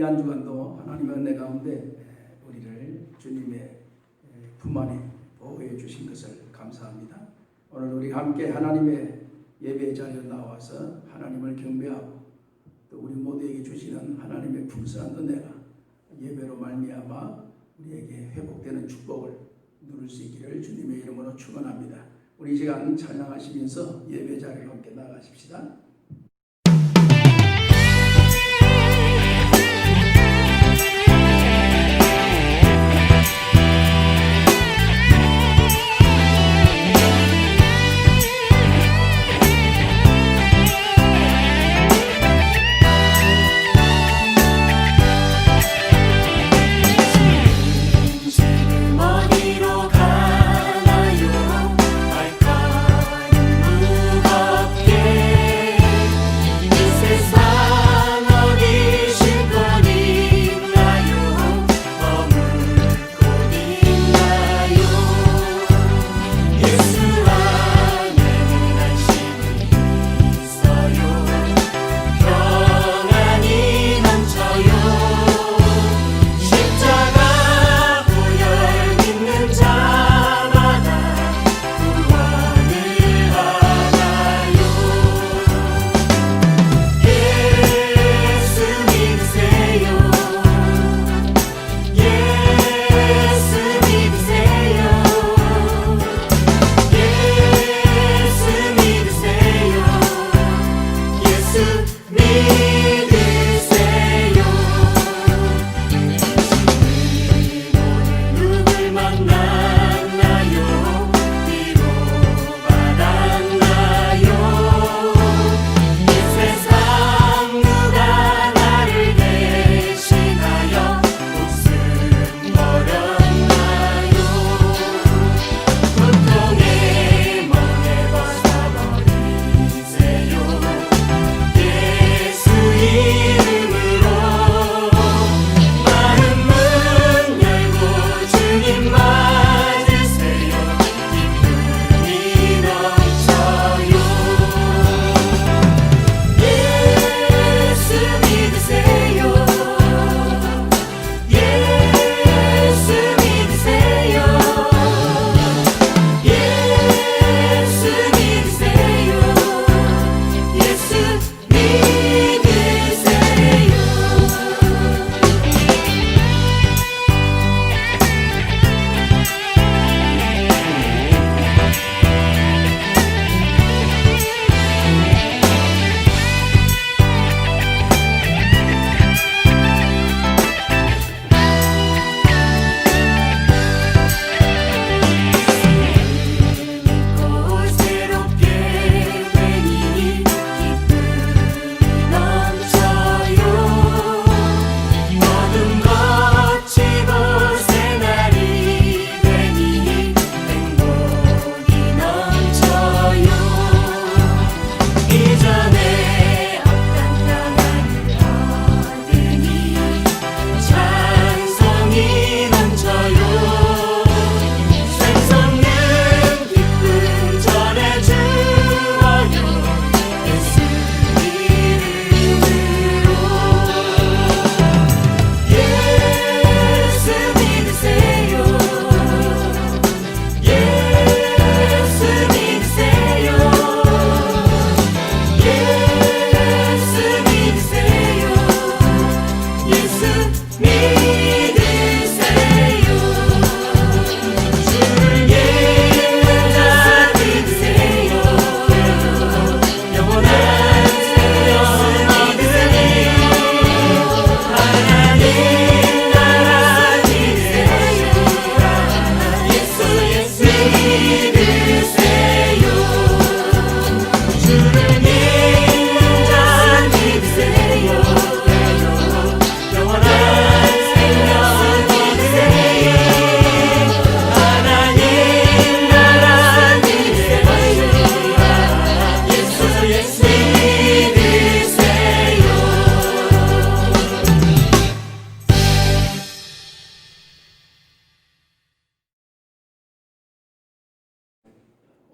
한 주간도 하나님의 은혜 가운데 우리를 주님의 품 안에 보호해 주신 것을 감사합니다. 오늘 우리 함께 하나님의 예배 자리에 나와서 하나님을 경배하고 또 우리 모두에게 주시는 하나님의 풍성한 은혜가 예배로 말미암아 우리에게 회복되는 축복을 누릴 수 있기를 주님의 이름으로 축원합니다. 우리 이 시간 찬양하시면서 예배 자리로 함께 나가십시다.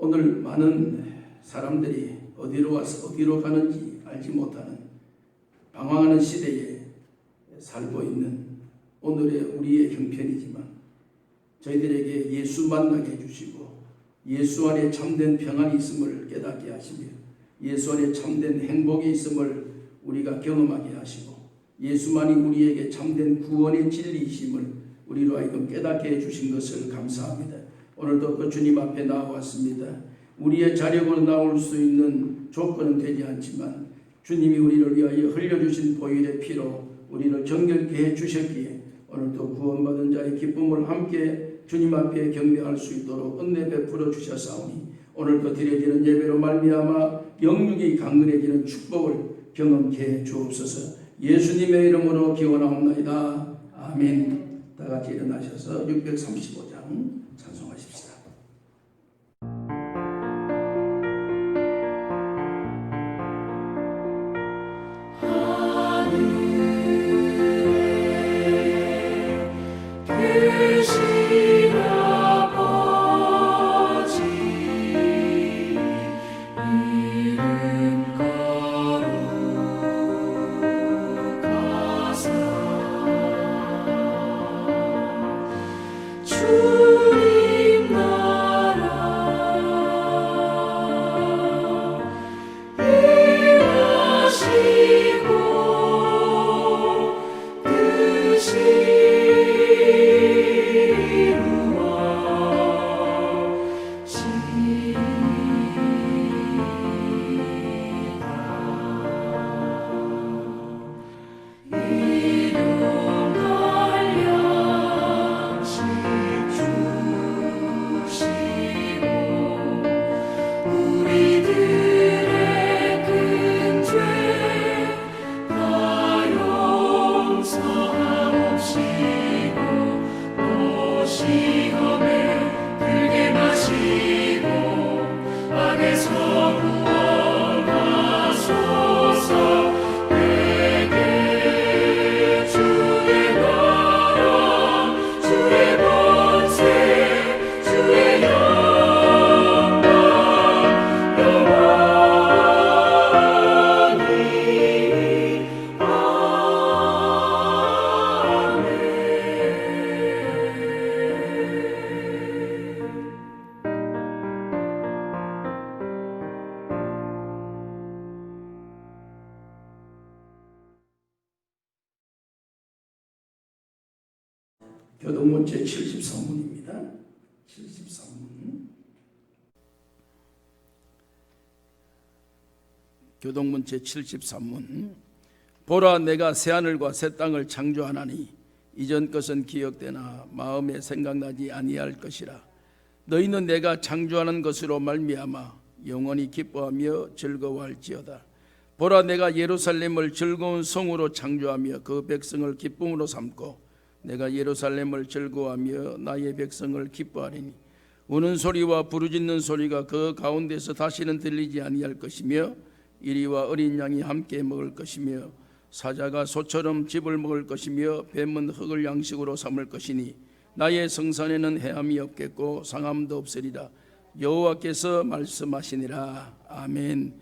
오늘 많은 사람들이 어디로 와서 어디로 가는지 알지 못하는 방황하는 시대에 살고 있는 오늘의 우리의 형편이지만 저희들에게 예수 만나게 해주시고 예수 안에 참된 평안이 있음을 깨닫게 하시며 예수 안에 참된 행복이 있음을 우리가 경험하게 하시고 예수만이 우리에게 참된 구원의 진리이심을 우리로 하여금 깨닫게 해주신 것을 감사합니다. 오늘도 그 주님 앞에 나와왔습니다. 우리의 자력으로 나올 수 있는 조건은 되지 않지만 주님이 우리를 위하여 흘려주신 보혈의 피로 우리를 정결케 해주셨기에 오늘도 구원받은 자의 기쁨을 함께 주님 앞에 경배할 수 있도록 은혜 베풀어 주셨사오니 오늘도 드려지는 예배로 말미암아 영육이 강건해지는 축복을 경험케 해 주옵소서. 예수님의 이름으로 기원하옵나이다. 아멘. 다 같이 일어나셔서 635장 찬송하십시다. 교동문 제73문입니다. 73문. 교동문 제73문. 보라, 내가 새하늘과 새 땅을 창조하나니 이전 것은 기억되나 마음에 생각나지 아니할 것이라. 너희는 내가 창조하는 것으로 말미암아 영원히 기뻐하며 즐거워할지어다. 보라, 내가 예루살렘을 즐거운 성으로 창조하며 그 백성을 기쁨으로 삼고 내가 예루살렘을 즐거워하며 나의 백성을 기뻐하리니 우는 소리와 부르짖는 소리가 그 가운데서 다시는 들리지 아니할 것이며 이리와 어린 양이 함께 먹을 것이며 사자가 소처럼 즙을 먹을 것이며 뱀은 흙을 양식으로 삼을 것이니 나의 성산에는 해함이 없겠고 상함도 없으리라. 여호와께서 말씀하시니라. 아멘.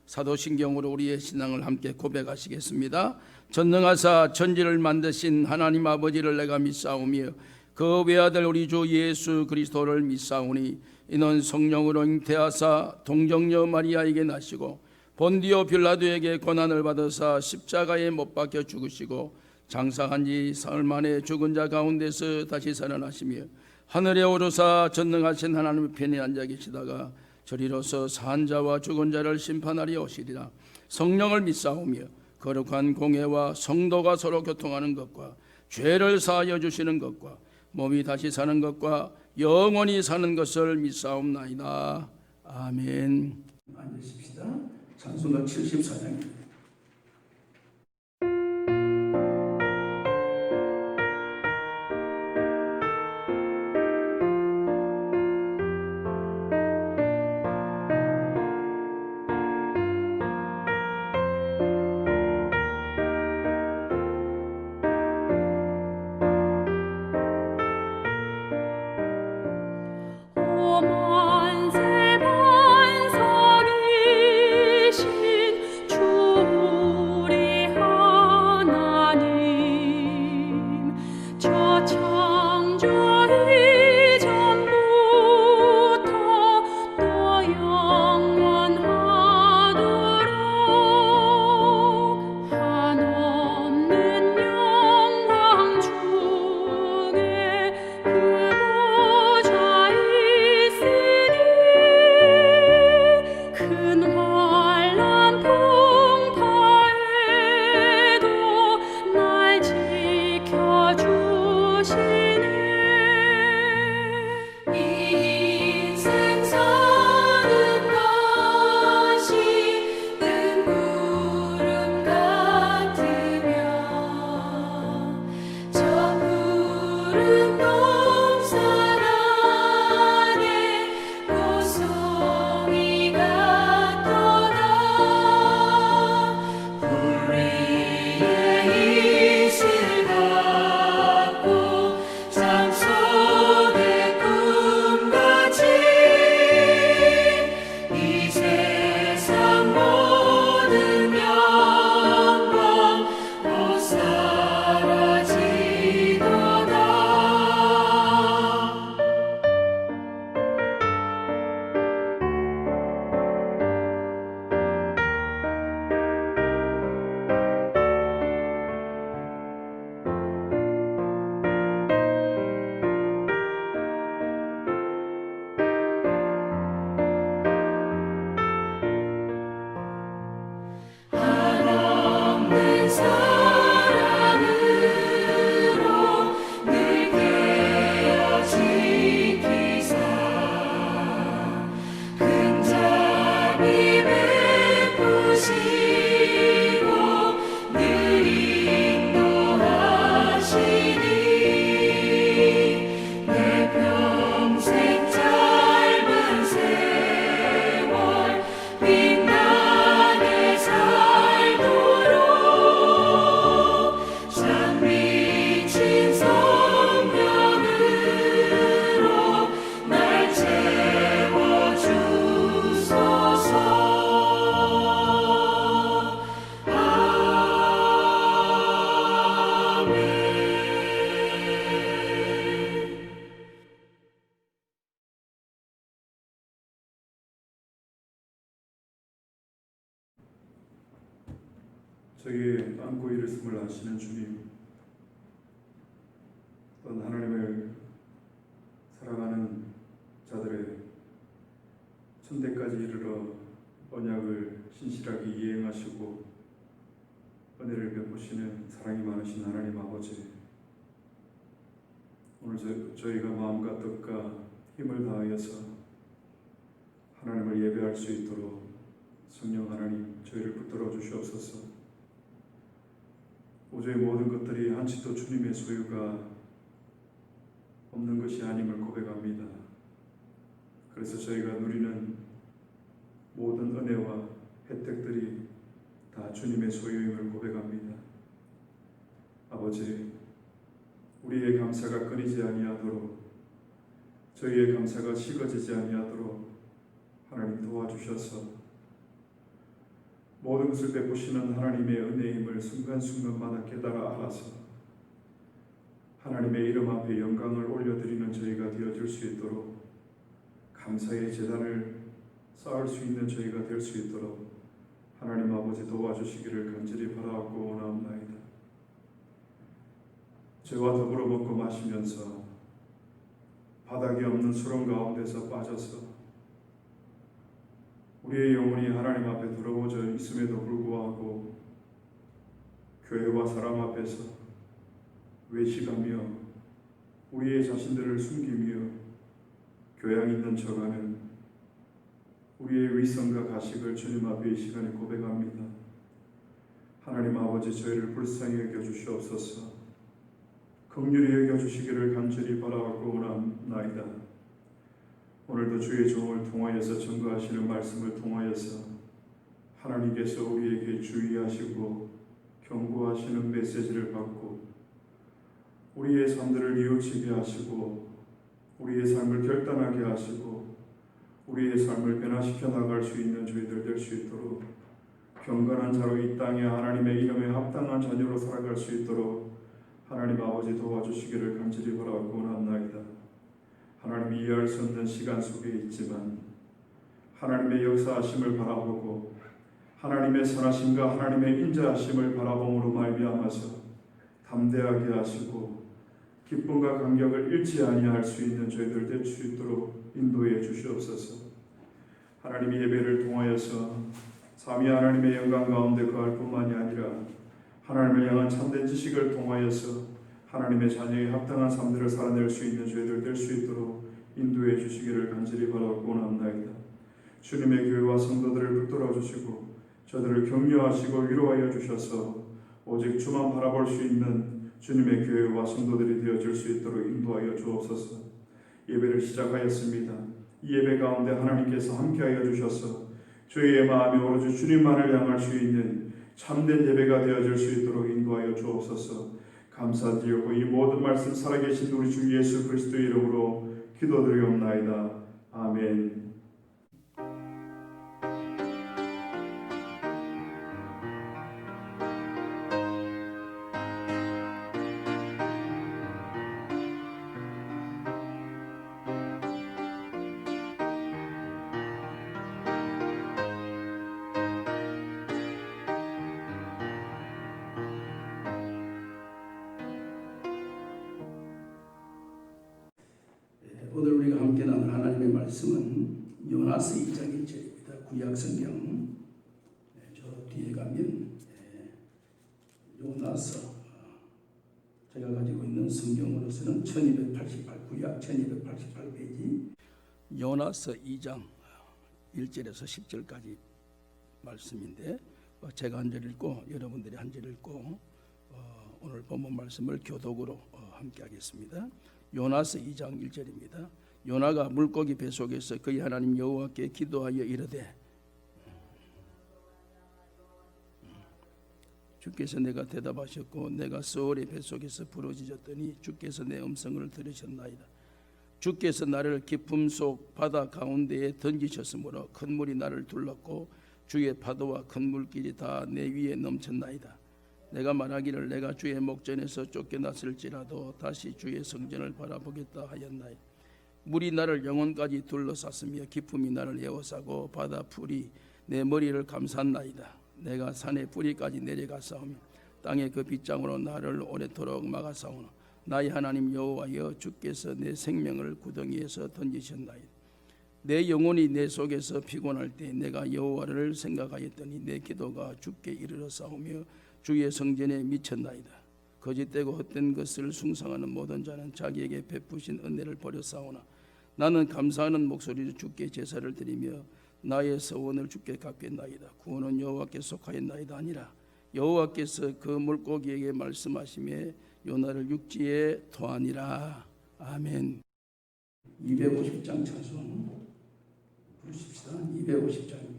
사도신경으로 우리의 신앙을 함께 고백하시겠습니다. 전능하사 천지를 만드신 하나님 아버지를 내가 믿사오며 그 외아들 우리 주 예수 그리스도를 믿사오니 이는 성령으로 잉태하사 동정녀 마리아에게 나시고 본디오 빌라도에게 고난을 받으사 십자가에 못 박혀 죽으시고 장사한 지 사흘 만에 죽은 자 가운데서 다시 살아나시며 하늘에 오르사 전능하신 하나님의 편에 앉아 계시다가 저리로서 산 자와 죽은 자를 심판하리 오시리라. 성령을 믿사오며 거룩한 공회와 성도가 서로 교통하는 것과 죄를 사하여 주시는 것과 몸이 다시 사는 것과 영원히 사는 것을 믿사옵나이다. 아멘. 앉으십시다. 찬송가 74장입니다. 만세 반석이신 주 저희의 안고 일으킴을 아시는 주님, 또한 하나님을 사랑하는 자들의 천대까지 이르러 언약을 신실하게 이행하시고 은혜를 베푸시는 사랑이 많으신 하나님 아버지, 오늘 저희가 마음과 뜻과 힘을 다하여서 하나님을 예배할 수 있도록 성령 하나님 저희를 붙들어 주시옵소서. 오저의 모든 것들이 한치도 주님의 소유가 없는 것이 아님을 고백합니다. 그래서 저희가 누리는 모든 은혜와 혜택들이 다 주님의 소유임을 고백합니다. 아버지, 우리의 감사가 끊이지 아니하도록, 저희의 감사가 식어지지 아니하도록 하나님 도와주셔서 모든 것을 베푸시는 하나님의 은혜임을 순간순간마다 깨달아 알아서 하나님의 이름 앞에 영광을 올려드리는 저희가 되어질 수 있도록, 감사의 제단을 쌓을 수 있는 저희가 될 수 있도록 하나님 아버지 도와주시기를 간절히 바라옵고 원하옵나이다. 죄와 더불어 먹고 마시면서 바닥이 없는 수렁 가운데서 빠져서 우리의 영혼이 하나님 앞에 들어오져 있음에도 불구하고 교회와 사람 앞에서 외식하며 우리의 자신들을 숨기며 교양 있는 척하는 우리의 위선과 가식을 주님 앞에 이 시간에 고백합니다. 하나님 아버지, 저희를 불쌍히 여겨주시옵소서. 긍휼히 여겨주시기를 간절히 바라옵고 원하옵나이다. 오늘도 주의 종을 통하여서 전거하시는 말씀을 통하여서 하나님께서 우리에게 주의하시고 경고하시는 메시지를 받고 우리의 삶들을 뉘우치게 하시고 우리의 삶을 결단하게 하시고 우리의 삶을 변화시켜 나갈 수 있는 저희들 될 수 있도록 경건한 자로 이 땅에 하나님의 이름에 합당한 자녀로 살아갈 수 있도록 하나님 아버지 도와주시기를 간절히 바라고 원합나이다. 하나님이 이해할 수 없는 시간 속에 있지만 하나님의 역사하심을 바라보고 하나님의 선하심과 하나님의 인자하심을 바라봄으로 말미암아서 담대하게 하시고 기쁨과 감격을 잃지 아니할 수 있는 저희들 될 수 있도록 인도해 주시옵소서. 하나님의 예배를 통하여서 삼위 하나님의 영광 가운데 거할 뿐만이 아니라 하나님을 향한 참된 지식을 통하여서 하나님의 자녀의 합당한 삶들을 살아낼 수 있는 저희들 될 수 있도록 인도해 주시기를 간절히 바라고 원합나이다. 주님의 교회와 성도들을 붙들어 주시고 저들을 격려하시고 위로하여 주셔서 오직 주만 바라볼 수 있는 주님의 교회와 성도들이 되어질 수 있도록 인도하여 주옵소서. 예배를 시작하였습니다. 이 예배 가운데 하나님께서 함께하여 주셔서 저희의 마음이 오로지 주님만을 향할 수 있는 참된 예배가 되어질 수 있도록 인도하여 주옵소서. 감사드리고 이 모든 말씀 살아계신 우리 주 예수 그리스도의 이름으로 기도드리옵나이다. 아멘. 오늘 우리가 함께 나눌 하나님의 말씀은 요나서 2장 1절입니다. 구약 성경 저 뒤에 가면 요나서 제가 가지고 있는 성경으로서는 1288 구약 1288페이지 요나서 2장 1절에서 10절까지 말씀인데 제가 한 절 읽고 여러분들이 한 절 읽고 오늘 본문 말씀을 교독으로 함께 하겠습니다. 요나서 2장 1절입니다. 요나가 물고기 뱃속에서 그의 하나님 여호와께 기도하여 이르되 주께서 내가 대답하셨고 내가 스올의 뱃속에서 부르짖었더니 주께서 내 음성을 들으셨나이다. 주께서 나를 깊음 속 바다 가운데에 던지셨으므로 큰 물이 나를 둘렀고 주의 파도와 큰 물길이 다 내 위에 넘쳤나이다. 내가 말하기를 내가 주의 목전에서 쫓겨났을지라도 다시 주의 성전을 바라보겠다 하였나이다. 물이 나를 영혼까지 둘러쌌으며 깊음이 나를 에워싸고 바다 풀이 내 머리를 감쌌나이다. 내가 산의 뿌리까지 내려가사오며 땅의 그 빗장으로 나를 오래도록 막아사오나 나의 하나님 여호와여 주께서 내 생명을 구덩이에서 던지셨나이다. 내 영혼이 내 속에서 피곤할 때 내가 여호와를 생각하였더니 내 기도가 주께 이르러 싸우며 주의 성전에 미쳤나이다. 거짓되고 헛된 것을 숭상하는 모든 자는 자기에게 베푸신 은혜를 버려 싸우나 나는 감사하는 목소리로 주께 제사를 드리며 나의 서원을 주께 갚겠나이다. 구원은 여호와께 속하였나이다 아니라 여호와께서 그 물고기에게 말씀하시며 요나를 육지에 토하니라. 아멘. 250장 찬송 부르십시다. 250장입니다.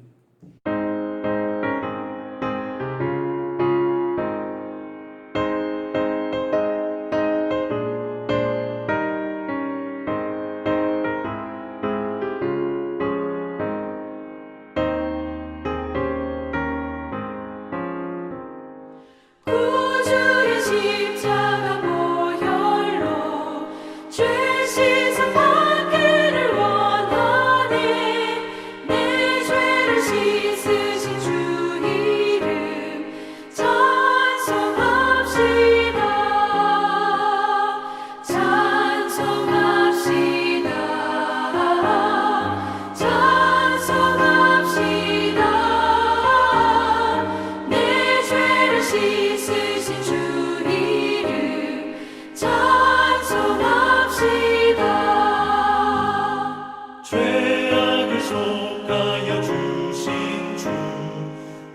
구주의 십자가 보혈로 죄 씻은 받기를 원하네. 내 죄를 씻으신 주 이름 찬송합시다. 찬송합시다. 찬송합시다. 내 죄를 씻으신 주 이름 찬송합시다. 죄악을 속하여 주신 주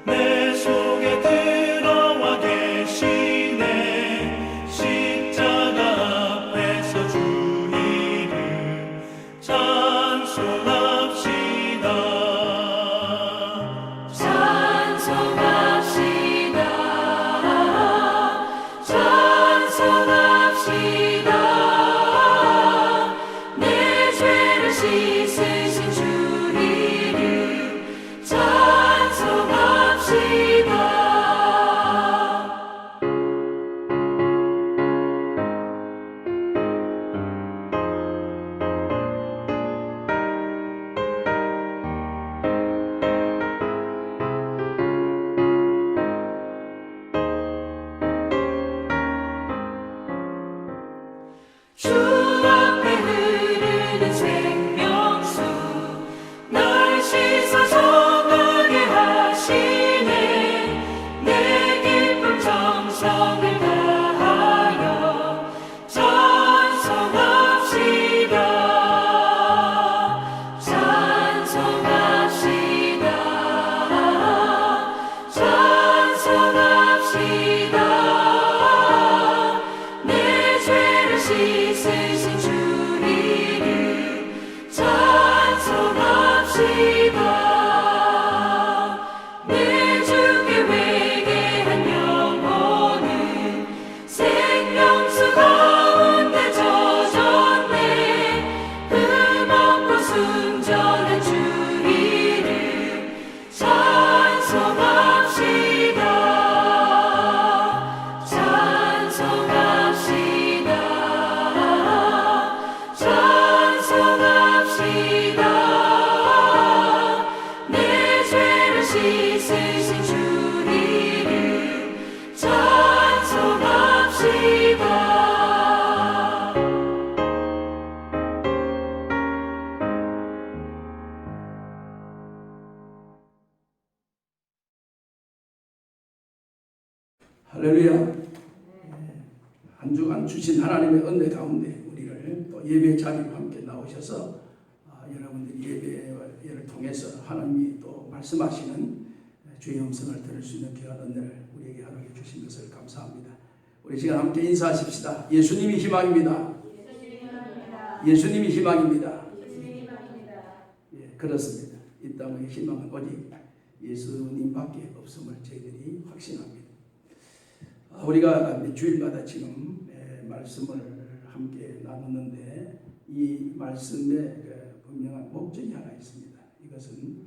내 속에 들어와 계시네. 십자가 앞에서 주 이름 찬송합시다. 찬송합시다. 찬송합시다. 내 죄를 씻으신 주 이름 찬송합시다. 주 앞에 흐르는 생명수 날 씻어 정하게 하시네. 내 기쁨 정성을 다하여 찬송합시다. 찬송합시다. 찬송합시다. 내 죄를 씻으신 주 이름 찬송합시다. 내 주께 회개한 영혼은 생명수 가운데 젖었네. 흠없고 순전한 주 이름 찬송합시다. 찬송합시다. 찬송합시다. 내 죄를 씻으신 주 이름 찬송합시다. 할렐루야. 한 주간 주신 하나님의 은혜 가운데 우리를 또 예배 자리로 함께 나오셔서 여러분들이 예배를 통해서 하나님이 또 말씀하시는 주의 음성을 들을 수 있는 귀한 은혜를 우리에게 허락해 주신 것을 감사합니다. 우리 시간 함께 인사하십시다. 예수님이 희망입니다. 예수님이 희망입니다. 예, 그렇습니다. 이 땅의 희망은 오직 예수님밖에 없음을 저희들이 확신합니다. 우리가 주일마다 지금 말씀을 함께 나누는데 이 말씀에 분명한 목적이 하나 있습니다. 이것은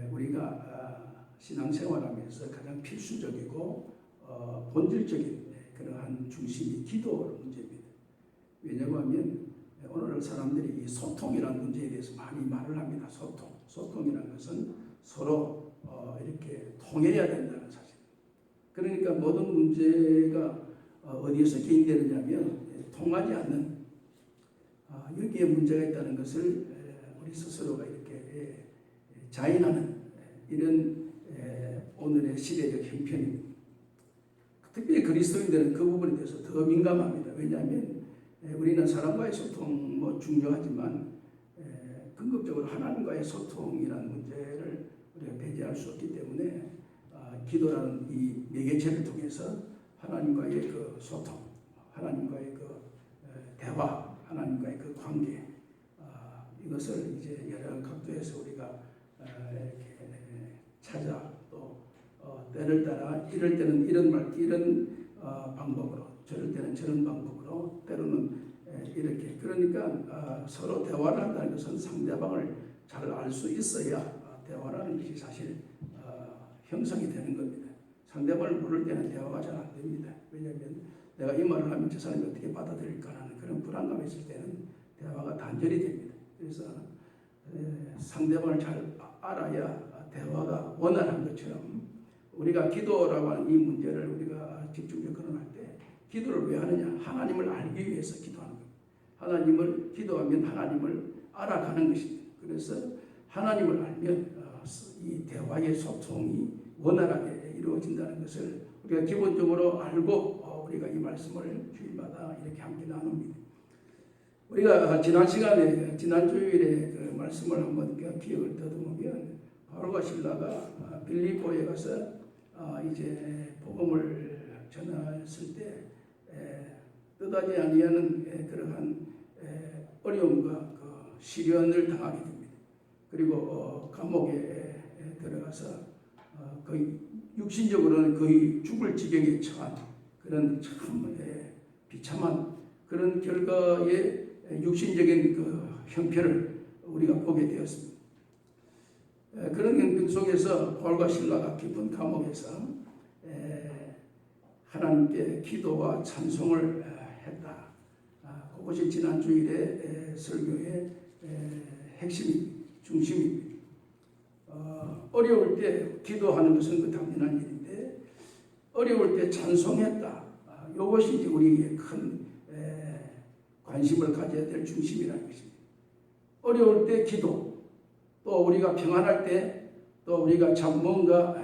우리가 신앙생활하면서 가장 필수적이고 본질적인 그러한 중심이 기도 문제입니다. 왜냐하면 오늘 사람들이 이 소통이라는 문제에 대해서 많이 말을 합니다. 소통이라는 것은 서로 이렇게 통해야 된다는 사실. 그러니까 모든 문제가 어디에서 기인되느냐면 통하지 않는 여기에 문제가 있다는 것을 우리 스스로가 이렇게 자인하는 이런 오늘의 시대적 형편입니다. 특별히 그리스도인들은 그 부분에 대해서 더 민감합니다. 왜냐하면 우리는 사람과의 소통 뭐 중요하지만 근본적으로 하나님과의 소통이라는 문제를 우리가 배제할 수 없기 때문에 기도라는 이 매개체를 통해서 하나님과의 그 소통, 하나님과의 그 대화, 하나님과의 그 관계, 이것을 이제 여러 각도에서 우리가 이렇게 찾아 또 때를 따라 이럴 때는 이런 방법으로, 저럴 때는 저런 방법으로, 때로는 이렇게. 그러니까 서로 대화를 한다는 것은 상대방을 잘 알 수 있어야 대화라는 것이 사실 형성이 되는 겁니다. 상대방을 모를 때는 대화가 잘 안 됩니다. 왜냐하면 내가 이 말을 하면 저 사람이 어떻게 받아들일까 하는 그런 불안감이 있을 때는 대화가 단절이 됩니다. 그래서 상대방을 잘 알아야 대화가 원활한 것처럼 우리가 기도라고 하는 이 문제를 우리가 집중적으로 거론할 때 기도를 왜 하느냐? 하나님을 알기 위해서 기도하는 겁니다. 하나님을 기도하면 하나님을 알아가는 것입니다. 그래서 하나님을 알면 이 대화의 소통이 원활하게 이루어진다는 것을 우리가 기본적으로 알고 우리가 이 말씀을 주일마다 이렇게 함께 나눕니다. 우리가 지난 시간에 지난 주일에 그 말씀을 한번 기억을 더듬으면 바울과 실라가 빌립보에 가서 이제 복음을 전했을 때 뜻하지 아니하는 그러한 어려움과 그 시련을 당하게 됩니다. 그리고 감옥에 들어가서 거의 육신적으로는 거의 죽을 지경에 처한 그런 참 비참한 그런 결과의 육신적인 그 형편을 우리가 보게 되었습니다. 그런 형편 속에서 바울과 실라가 깊은 감옥에서 하나님께 기도와 찬송을 했다. 그것이 지난 주일의 설교의 핵심, 중심입니다. 어려울 때 기도하는 것은 그 당연한 일인데 어려울 때 찬송했다. 이것이 이제 우리의 큰 관심을 가져야 될 중심이라는 것입니다. 어려울 때 기도, 또 우리가 평안할 때, 또 우리가 참 뭔가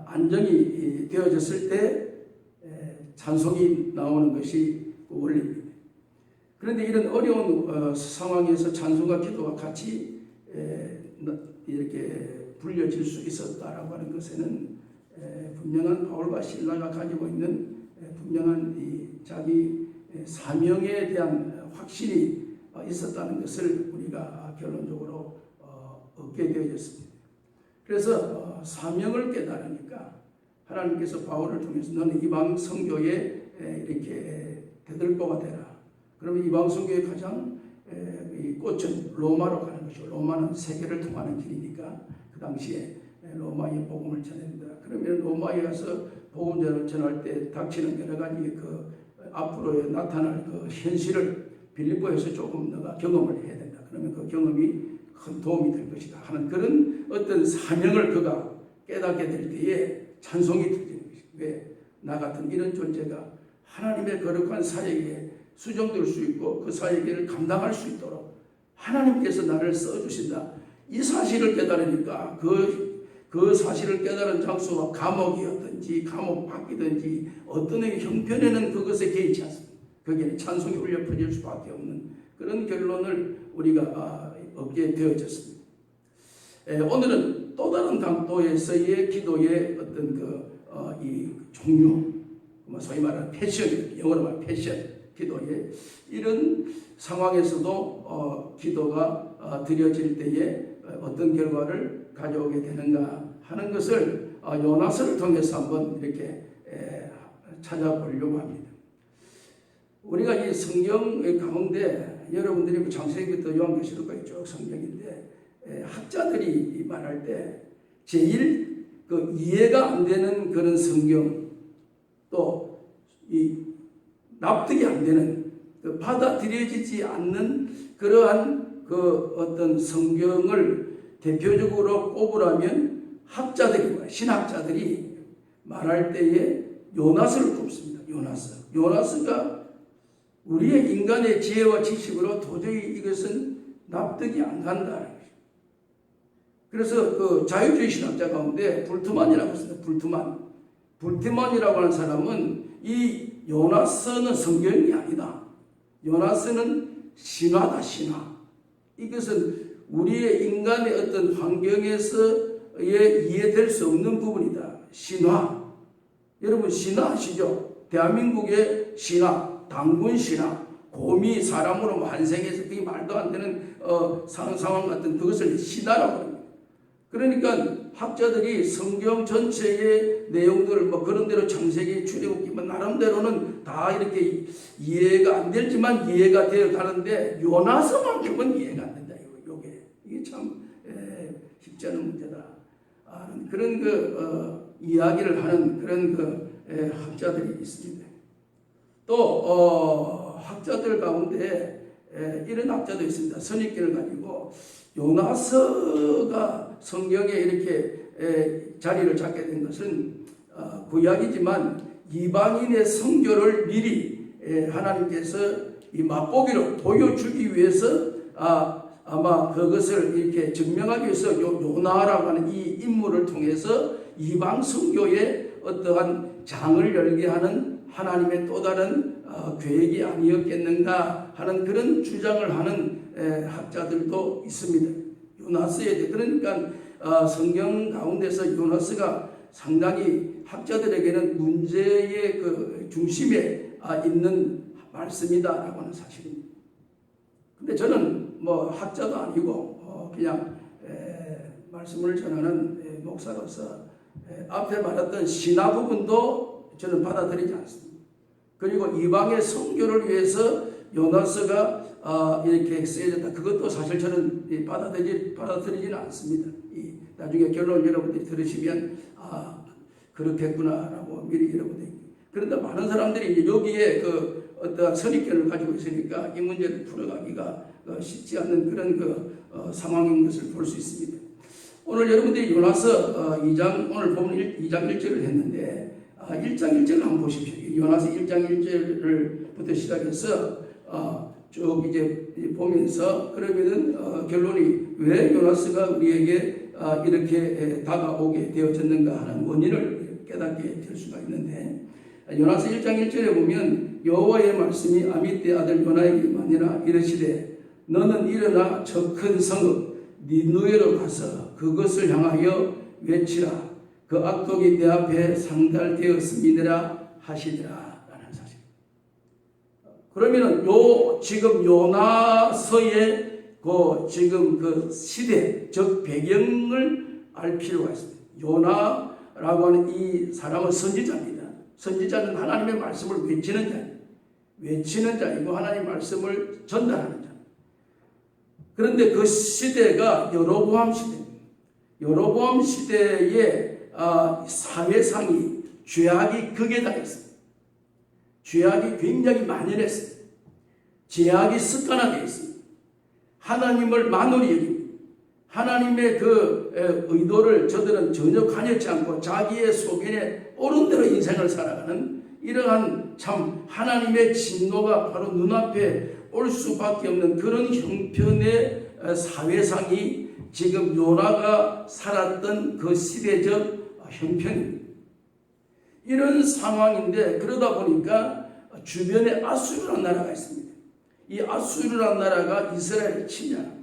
안정이 되어졌을 때 찬송이 나오는 것이 원리입니다. 그런데 이런 어려운 상황에서 찬송과 기도가 같이 이렇게 불려질 수 있었다라고 하는 것에는 분명한 바울과 실라가 가지고 있는 분명한 이 자기 사명에 대한 확신이 있었다는 것을 우리가 결론적으로 얻게 되어졌습니다. 그래서 사명을 깨달으니까 하나님께서 바울을 통해서 너는 이방 선교에 이렇게 대들보가 되라. 그러면 이방 선교의 가장 꽃은 로마로 가는 것이고 로마는 세계를 통하는 길이니까 그 당시에 로마의 복음을 전합니다. 그러면 로마에 가서 복음 전할 때 닥치는 여러 가지 그 앞으로 나타날 그 현실을 빌립보에서 조금 너가 경험을 해야 된다. 그러면 그 경험이 큰 도움이 될 것이다 하는 그런 어떤 사명을 그가 깨닫게 될 때에 찬송이 들리는 것입니다. 왜? 나 같은 이런 존재가 하나님의 거룩한 사역에 수정될 수 있고 그 사역을 감당할 수 있도록 하나님께서 나를 써주신다. 이 사실을 깨달으니까 그 사실을 깨달은 장소가 감옥이었든지 감옥 밖이든지 어떤 형편에는 그것에 개의치 않습니다. 거기에는 찬송이 울려 퍼질 수밖에 없는 그런 결론을 우리가 얻게 되어졌습니다. 오늘은 또 다른 각도에서의 기도의 어떤 이 종류, 소위 말하는 패션, 영어로 말하면 패션 기도의 이런 상황에서도 기도가 드려질 때에 어떤 결과를 가져오게 되는가 하는 것을 요나서를 통해서 한번 이렇게 찾아보려고 합니다. 우리가 이 성경 가운데 여러분들이 창세기부터 요한계시록까지 쭉 성경인데 학자들이 말할 때 제일 그 이해가 안 되는 그런 성경 또 이 납득이 안 되는 그 받아들여지지 않는 그러한 그 어떤 성경을 대표적으로 꼽으라면 학자들이 신학자들이 말할 때에 요나스를 꼽습니다. 요나스가 우리의 인간의 지혜와 지식으로 도저히 이것은 납득이 안 간다. 그래서 그 자유주의 신학자 가운데 불트만이라고 있습니다. 불트만이라고 하는 사람은 이 요나스는 성경이 아니다. 요나스는 신화다, 신화. 이것은 우리의 인간의 어떤 환경에서의 이해될 수 없는 부분이다. 신화. 여러분 신화 아시죠? 대한민국의 신화, 당군 신화, 곰이 사람으로 환생해서 그게 말도 안 되는 상황 같은 그것을 신화라고 합니다. 그러니까 학자들이 성경 전체의 내용들을 뭐 그런 대로 창세기, 출애굽기 뭐 나름대로는 다 이렇게 이해가 안 되지만 이해가 되어 가는데 요나서만큼은 이해가 안 된다. 이게 참 쉽지 않은 문제다. 그런 이야기를 하는 그런 학자들이 있습니다. 또 학자들 가운데 이런 학자도 있습니다. 선입견을 가지고 요나서가 성경에 이렇게 자리를 잡게 된 것은 구약이지만 이방인의 선교를 미리 하나님께서 이 맛보기로 보여주기 위해서 아마 그것을 이렇게 증명하기 위해서 요나라고 하는 이 인물을 통해서 이방 선교에 어떠한 장을 열게 하는 하나님의 또 다른 계획이 아니었겠는가 하는 그런 주장을 하는 학자들도 있습니다. 요나스에 대해 그러니까 성경 가운데서 요나스가 상당히 학자들에게는 문제의 그 중심에 있는 말씀이다라고 하는 사실입니다. 근데 저는 뭐 학자도 아니고 그냥 말씀을 전하는 목사로서 앞에 말했던 신화 부분도 저는 받아들이지 않습니다. 그리고 이방의 선교를 위해서 요나스가 이렇게 쓰여졌다. 그것도 사실 저는 받아들이지는 않습니다. 나중에 결론 여러분들이 들으시면 그렇겠구나라고 미리 여러분들이. 그런데 많은 사람들이 이제 여기에 그 어떠한 선입견을 가지고 있으니까 이 문제를 풀어가기가 쉽지 않는 그런 상황인 것을 볼 수 있습니다. 오늘 여러분들이 요나서 2장 오늘 보면 2장 1절을 했는데 1장 1절을 한번 보십시오. 요나서 1장 1절부터 시작해서 쭉 이제 보면서 그러면은 결론이 왜 요나스가 우리에게 이렇게 다가오게 되어졌는가 하는 원인을 깨닫게 될 수가 있는데 요나서 1장 1절에 보면 여호와의 말씀이 아미떼 아들 요나에게 임하니라 이르시되 너는 일어나 저 큰 성읍 니느웨로 가서 그것을 향하여 외치라 그 악독이 내 앞에 상달되었음이니라 하시니라 라는 사실. 그러면은 지금 요나서의 지금 그 시대 즉 배경을 알 필요가 있습니다. 요나라고 하는 이 사람은 선지자입니다. 선지자는 하나님의 말씀을 외치는 자이고 하나님의 말씀을 전달하는 자. 그런데 그 시대가 여로보암 시대입니다. 여로보암 시대의 사회상이 죄악이 극에 달했습니다. 죄악이 굉장히 만연했습니다. 죄악이 습관화되어 있습니다. 하나님을 만홀히 여깁니다. 하나님의 그 의도를 저들은 전혀 관여치 않고 자기의 소견에 옳은 대로 인생을 살아가는 이러한 참 하나님의 진노가 바로 눈앞에 올 수밖에 없는 그런 형편의 사회상이 지금 요나가 살았던 그 시대적 형편입니다. 이런 상황인데 그러다 보니까 주변에 아수르라는 나라가 있습니다. 이 아수르라는 나라가 이스라엘을 침략합니다.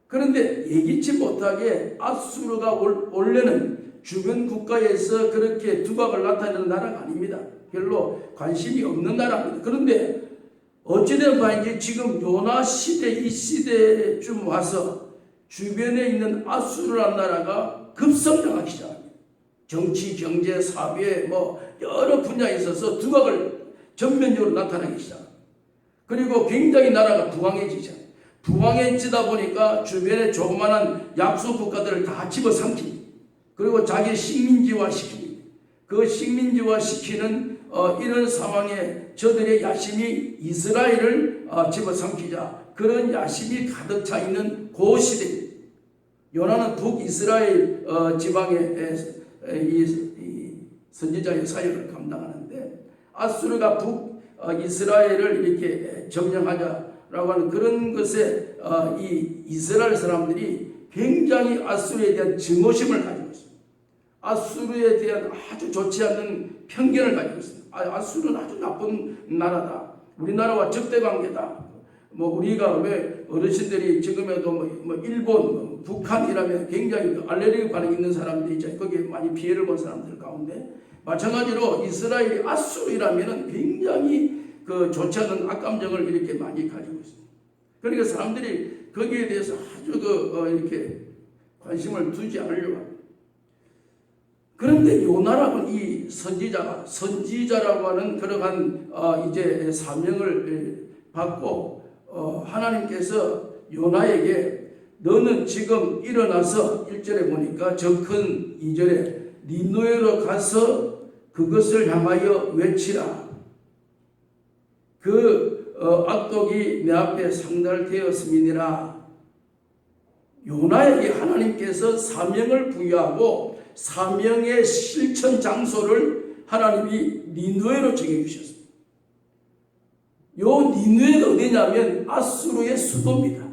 그런데 예기치 못하게 아수르가 원래는 주변 국가에서 그렇게 두각을 나타내는 나라가 아닙니다. 별로 관심이 없는 나라입니다. 그런데 어찌된 바인지 지금 요나 시대 이 시대쯤 와서 주변에 있는 아수르라는 나라가 급성장하기 시작합니다. 정치, 경제, 사회 뭐 여러 분야에 있어서 두각을 전면적으로 나타나기 시작합니다. 그리고 굉장히 나라가 부강해지죠. 부강해지다 보니까 주변에 조그마한 약소 국가들을 다 집어삼킵니다. 그리고 자기 식민지화 시킵니다. 그 식민지화 시키는 이런 상황에 저들의 야심이 이스라엘을 집어삼키자 그런 야심이 가득 차 있는 그 시대입니다. 요나는 북이스라엘 지방의 이 선지자의 사역을 감당하는데 아수르가 북이스라엘을 이렇게 점령하자라고 하는 그런 것에 이 이스라엘 사람들이 굉장히 아수르에 대한 증오심을 가지고 있습니다. 아수르에 대한 아주 좋지 않은 편견을 가지고 있습니다. 아수르는 아주 나쁜 나라다. 우리나라와 적대관계다. 우리가 왜 어르신들이 지금에도 일본, 북한이라면 굉장히 알레르기 반응이 있는 사람들이 있잖아요. 거기에 많이 피해를 본 사람들 가운데 마찬가지로 이스라엘이 아수르라면 굉장히 그 좋지 않은 악감정을 이렇게 많이 가지고 있습니다. 그러니까 사람들이 거기에 대해서 아주 이렇게 관심을 두지 않으려고 합니다. 그런데 요나라고 이 선지자라고 하는 그러한 이제 사명을 받고 하나님께서 요나에게 너는 지금 일어나서 1절에 보니까 저 큰 2절에 니느웨로 가서 그것을 향하여 외치라. 그 악독이 내 앞에 상달되었음이니라. 요나에게 하나님께서 사명을 부여하고 사명의 실천 장소를 하나님이 니느웨로 정해주셨습니다. 요 니느웨가 어디냐면 아수르의 수도입니다.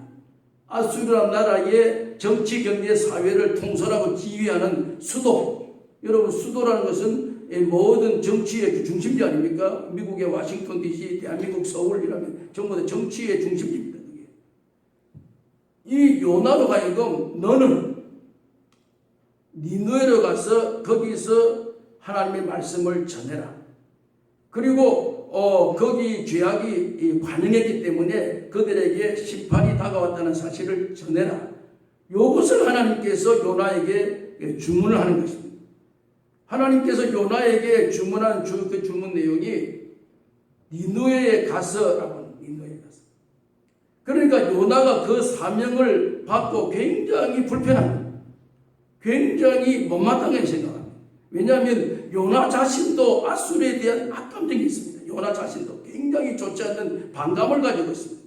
아수르라는 나라의 정치, 경제, 사회를 통솔하고 지휘하는 수도. 여러분, 수도라는 것은 모든 정치의 중심지 아닙니까? 미국의 워싱턴 DC, 대한민국 서울이라면 전부 다 정치의 중심지입니다. 이 요나로 하여금 너는 니느웨로 가서 거기서 하나님의 말씀을 전해라. 그리고 거기 죄악이 관영했기 때문에 그들에게 심판이 다가왔다는 사실을 전해라. 이것을 하나님께서 요나에게 주문을 하는 것입니다. 하나님께서 요나에게 주문한 그 주문 내용이 니느웨에 가서라고. 니느웨에 가서. 그러니까 요나가 그 사명을 받고 굉장히 불편합니다. 굉장히 못마땅하게 생각합니다. 왜냐하면 요나 자신도 아수르에 대한 악감정이 있습니다. 요나 자신도 굉장히 좋지 않은 반감을 가지고 있습니다.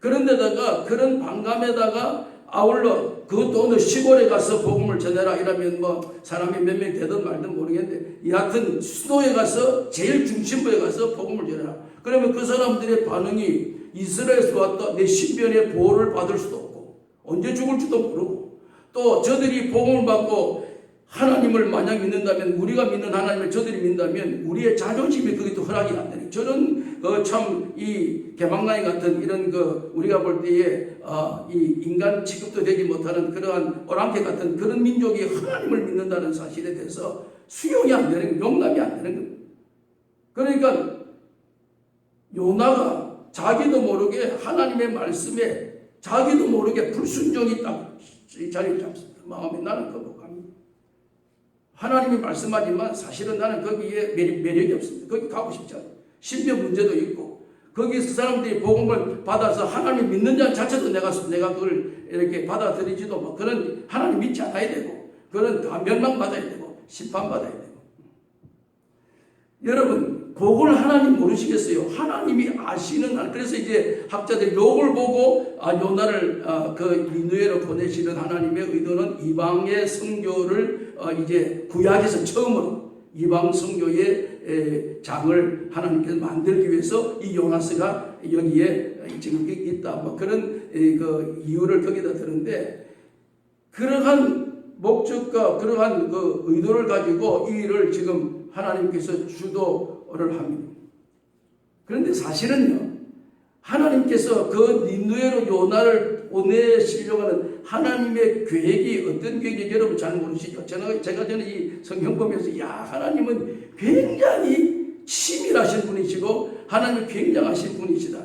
그런데다가 그런 반감에다가 아울러 그것도 어느 시골에 가서 복음을 전해라 이러면 사람이 몇 명 되든 말든 모르겠는데 여하튼 수도에 가서 제일 중심부에 가서 복음을 전해라. 그러면 그 사람들의 반응이 이스라엘에서 왔다 내 신변의 보호를 받을 수도 없고 언제 죽을지도 모르고 또 저들이 복음을 받고 하나님을 만약 믿는다면 우리가 믿는 하나님을 저들이 믿는다면 우리의 자존심이 그게 또 허락이 안 되는 저런 참 이 개방나이 같은 이런 우리가 볼 때에 이 인간 취급도 되지 못하는 그러한 오랑캐 같은 그런 민족이 하나님을 믿는다는 사실에 대해서 수용이 안 되는 용납이 안 되는 겁니다. 그러니까 요나가 자기도 모르게 하나님의 말씀에 자기도 모르게 불순종이 딱 자리를 잡습니다. 마음에 나는 거북합니다. 하나님이 말씀하지만 사실은 나는 거기에 매력이 없습니다. 거기 가고 싶지 않아요. 신변 문제도 있고 거기서 사람들이 복음을 받아서 하나님 믿는 자 자체도 내가 그걸 이렇게 받아들이지도 뭐 그런 하나님 믿지 않아야 되고 그런 다 멸망받아야 되고 심판받아야 되고 여러분 그걸 하나님 모르시겠어요? 하나님이 아시는 하나님. 그래서 이제 학자들이 요걸 보고 요나를 그 니느웨로 보내시는 하나님의 의도는 이방의 선교를 이제 구약에서 처음으로 이방 선교의 장을 하나님께서 만들기 위해서 이 요나스가 여기에 지금 있다. 뭐 그런 그 이유를 거기다 드는데 그러한 목적과 그러한 그 의도를 가지고 이 일을 지금 하나님께서 주도를 합니다. 그런데 사실은요, 하나님께서 그 니느웨로 요나를 보내시려고 하는 하나님의 계획이 어떤 계획인지 여러분 잘 모르시죠? 제가 전에 이 성경 보면서 하나님은 굉장히 치밀하신 분이시고 하나님이 굉장하신 분이시다.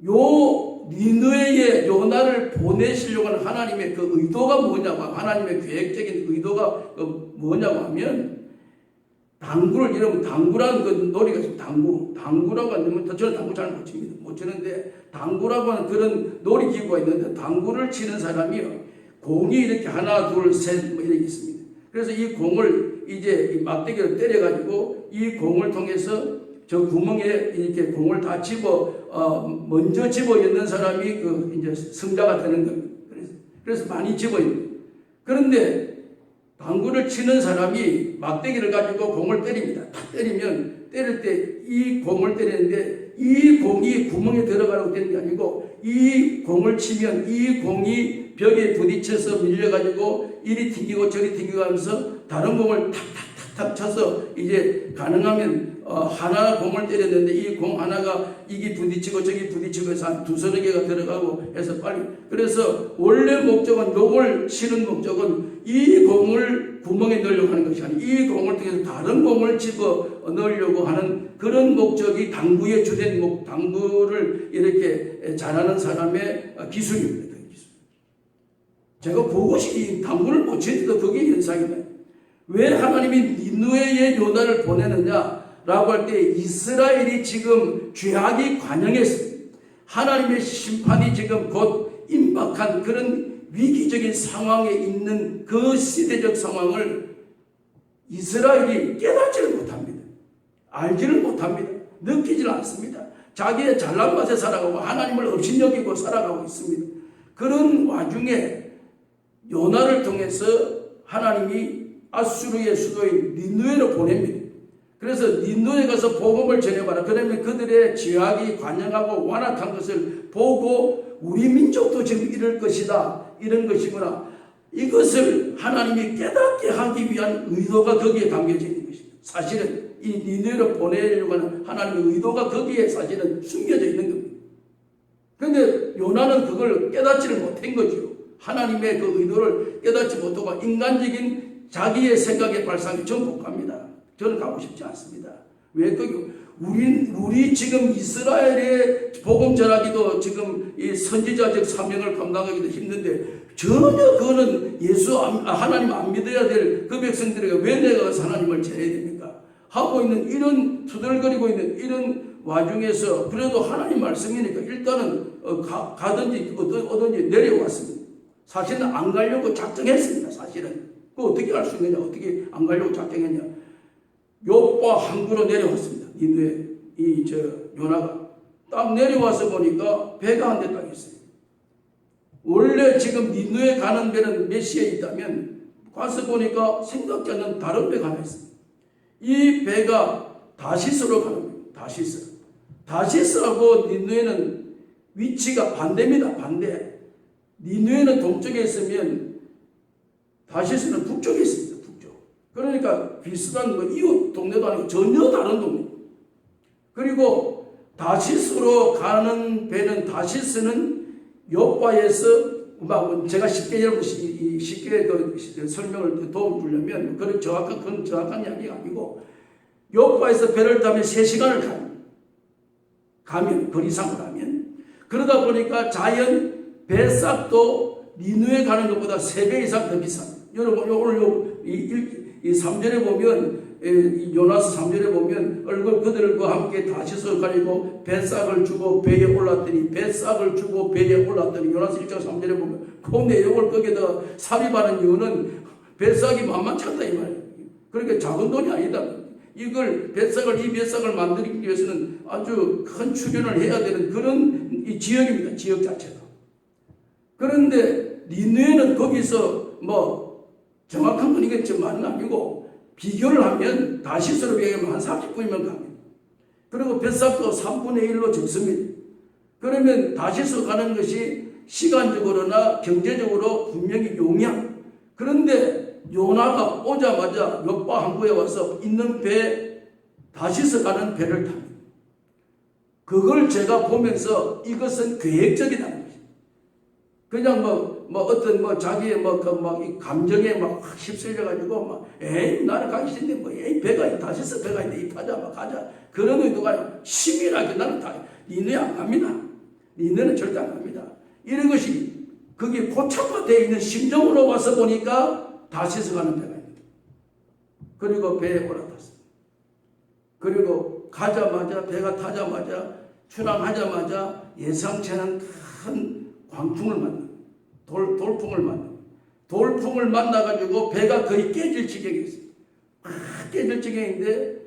요 니느웨에 요나를 보내시려고 하는 하나님의 그 의도가 뭐냐고, 하나님의 계획적인 의도가 뭐냐고 하면 당구를 여러분 당구라는 그 놀이가 있습니다. 당구라고 하면 저는 당구 잘 못 칩니다. 못 치는데 당구라고 하는 그런 놀이기구가 있는데 당구를 치는 사람이요 공이 이렇게 하나 둘 셋 뭐 이렇게 있습니다. 그래서 이 공을 이제 이 막대기로 때려가지고 이 공을 통해서 저 구멍에 이렇게 공을 다 먼저 집어 넣는 사람이 그 이제 승자가 되는 겁니다. 그래서 많이 집어 있는. 그런데 당구를 치는 사람이 막대기를 가지고 공을 때립니다. 탁 때리면 때릴 때 이 공을 때리는데 이 공이 구멍에 들어가라고 되는 게 아니고 이 공을 치면 이 공이 벽에 부딪혀서 밀려가지고 이리 튕기고 저리 튕기고 하면서 다른 공을 탁탁탁탁 쳐서 이제 가능하면 하나 공을 때렸는데 이 공 하나가 이게 부딪히고 저기 부딪히고 해서 한 두서너 개가 들어가고 해서 빨리, 그래서 원래 목적은 요걸 치는 목적은 이 공을 구멍에 넣으려고 하는 것이 아니고 이 공을 통해서 다른 공을 집어 넣으려고 하는 그런 목적이 당구의 주된 당구를 이렇게 잘하는 사람의 기술입니다. 그 기술. 제가 그것이 당구를 못 치는데도 그게 현상이네. 왜 하나님이 니느웨에 요나를 보내느냐라고 할 때 이스라엘이 지금 죄악이 관영했습니다. 하나님의 심판이 지금 곧 임박한 그런 위기적인 상황에 있는 그 시대적 상황을 이스라엘이 깨닫지를 못합니다. 알지를 못합니다. 느끼질 않습니다. 자기의 잘난 맛에 살아가고 하나님을 업신여기고 살아가고 있습니다. 그런 와중에 요나를 통해서 하나님이 아수르의 수도인 니느웨로 보냅니다. 그래서 니느웨에 가서 복음을 전해봐라. 그러면 그들의 죄악이 관영하고 완악한 것을 보고 우리 민족도 지금 이럴 것이다, 이런 것이구나, 이것을 하나님이 깨닫게 하기 위한 의도가 거기에 담겨져 있는 것입니다. 사실은 이 니느웨로 보내려고 하는 하나님의 의도가 거기에 사실은 숨겨져 있는 겁니다. 그런데 요나는 그걸 깨닫지를 못한 거죠. 하나님의 그 의도를 깨닫지 못하고 인간적인 자기의 생각의 발상이 전 못 갑니다. 저는 가고 싶지 않습니다. 왜 우리 지금 이스라엘의 복음 전하기도 지금 이 선지자적 사명을 감당하기도 힘든데 전혀 그거는 하나님 안 믿어야 될 그 백성들에게 왜 내가 가서 하나님을 제해야 됩니까? 하고 있는 이런 투덜거리고 있는 이런 와중에서 그래도 하나님 말씀이니까 일단은 가든지 어든지 내려왔습니다. 사실은 안 가려고 작정했습니다. 사실은 그 어떻게 할 수 있느냐, 어떻게 안 가려고 작정했냐. 욥과 항구로 내려왔습니다. 니느웨 요나가 딱 내려와서 보니까 배가 한 대 딱 있어요. 원래 지금 니느웨 가는 배는 몇 시에 있다면 가서 보니까 생각지 않는 다른 배가 하나 있습니다. 이 배가 다시스로 가는 겁니다. 다시스하고 니느웨는 위치가 반대입니다. 반대. 니느웨는 동쪽에 있으면 다시스는 북쪽에 있습니다. 그러니까 비슷한 이웃 동네도 아니고 전혀 다른 동네. 그리고 다시스로 가는 배는 다시스는 요바에서 제가 쉽게 설명을 도움 주려면 그건 정확한 이야기가 아니고 요바에서 배를 타면 3시간을 가면 거리상으로 하면 그러다 보니까 자연 배싹도 니느웨 가는 것보다 3배 이상 더 비쌉니다. 여러분 오늘 이 3절에 보면 요나서 3절에 보면 얼굴 그들과 함께 다시서 가지고 배싹을 주고 배에 올랐더니 요나서 1장 3절에 보면 그 내용을 거기다 삽입하는 이유는 배싹이 만만치 않다 이 말이에요. 그러니까 작은 돈이 아니다. 이 배싹을 만들기 위해서는 아주 큰 출연을 해야 되는 그런 이 지역입니다. 지역 자체가. 그런데 니느웨는 거기서 정확한 건 이겠지만 아니고 비교를 하면 다시스로 비교하면 한 30분이면 갑니다. 그리고 뱃삭도 3분의 1로 적습니다. 그러면 다시스 가는 것이 시간적으로나 경제적으로 분명히 용이합니다. 그런데 요나가 오자마자 욥바 항구에 와서 있는 다시스 가는 배를 탑니다. 그걸 제가 보면서 이것은 계획적이다는 것입니다. 그냥 자기의 이 감정에 휩쓸려가지고 나는 가기 싫은데 배가 다시스 배가 있는데 이 타자 가자 그런 의도가 아니라 심이라게 나는 니네 안 갑니다. 니네는 절대 안 갑니다. 이런 것이 거기에 고착화되어 있는 심정으로 와서 보니까 다시스 가는 배가 있습니다. 그리고 배에 올라탔습니다. 그리고 배가 타자마자 출항하자마자 예상치 않은 큰 광풍을 만납니다. 돌풍을 만나가지고 배가 거의 깨질 지경이 있어요. 깨질 지경인데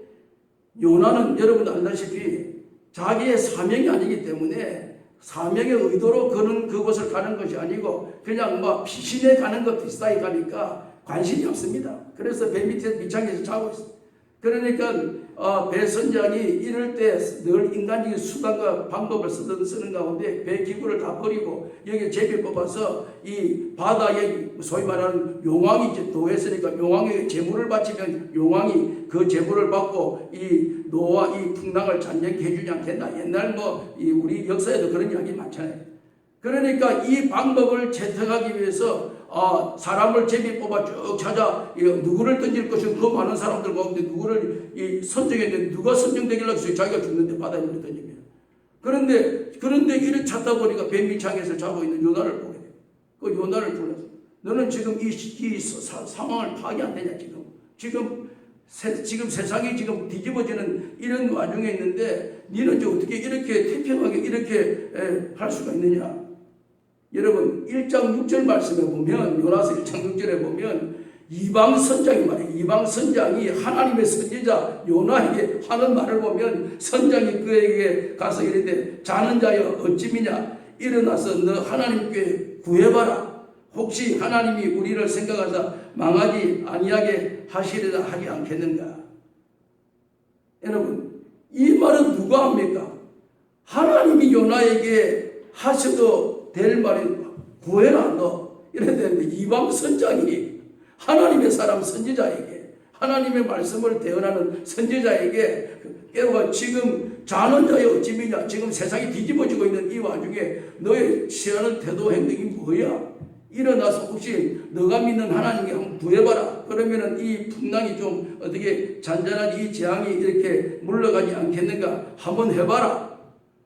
요나는 여러분 알다시피 자기의 사명이 아니기 때문에 사명의 의도로 그곳을 가는 것이 아니고 그냥 뭐 피신해 가는 것 비슷하게 가니까 관심이 없습니다. 그래서 배 밑에 밑창에서 자고 있어요. 그러니까 배 선장이 이럴 때 늘 인간적인 수단과 방법을 쓰는 가운데 배 기구를 다 버리고 여기 제비 뽑아서 이 바다에 소위 말하는 용왕이 이제 도했으니까 용왕에게 제물을 바치면 용왕이 그 제물을 받고 이 노와 이 풍랑을 잔잔케 해주지 않겠나. 옛날 우리 역사에도 그런 이야기 많잖아요. 그러니까 이 방법을 채택하기 위해서 사람을 제비 뽑아 쭉 찾아 누구를 던질 것이고 그 많은 사람들 가운데 누구를 선정했는데 누가 선정되길래 자기가 죽는데 바다에 물에 던집니다. 그런데 이를 찾다 보니까 배 밑창에서 자고 있는 요나를 보게 돼요. 그 요나를 불러서 너는 지금 이 상황을 파악이 안 되냐 지금 세상이 지금 뒤집어지는 이런 와중에 있는데 너는 이제 어떻게 이렇게 태평하게 이렇게 할 수가 있느냐. 여러분 1장 6절 말씀에 보면 요나서 1장 6절에 보면 이방 선장이 말이에요. 이방 선장이 하나님의 선지자 요나에게 하는 말을 보면 선장이 그에게 가서 이르되 자는 자여 어찌미냐 일어나서 너 하나님께 구해봐라. 혹시 하나님이 우리를 생각하사 망하지 아니하게 하시리라 하지 않겠는가. 여러분 이 말은 누가 합니까? 하나님이 요나에게 하셔도 될 말이 구해라 너 이래야 되는데 이방 선장이 하나님의 사람 선지자에게 하나님의 말씀을 대언하는 선지자에게 깨워 지금 자는 자의 어찌미냐 지금 세상이 뒤집어지고 있는 이 와중에 너의 취하는 태도 행동이 뭐야? 일어나서 혹시 너가 믿는 하나님께 한번 구해봐라. 그러면은 이 풍랑이 좀 어떻게 잔잔하지 이 재앙이 이렇게 물러가지 않겠는가 한번 해봐라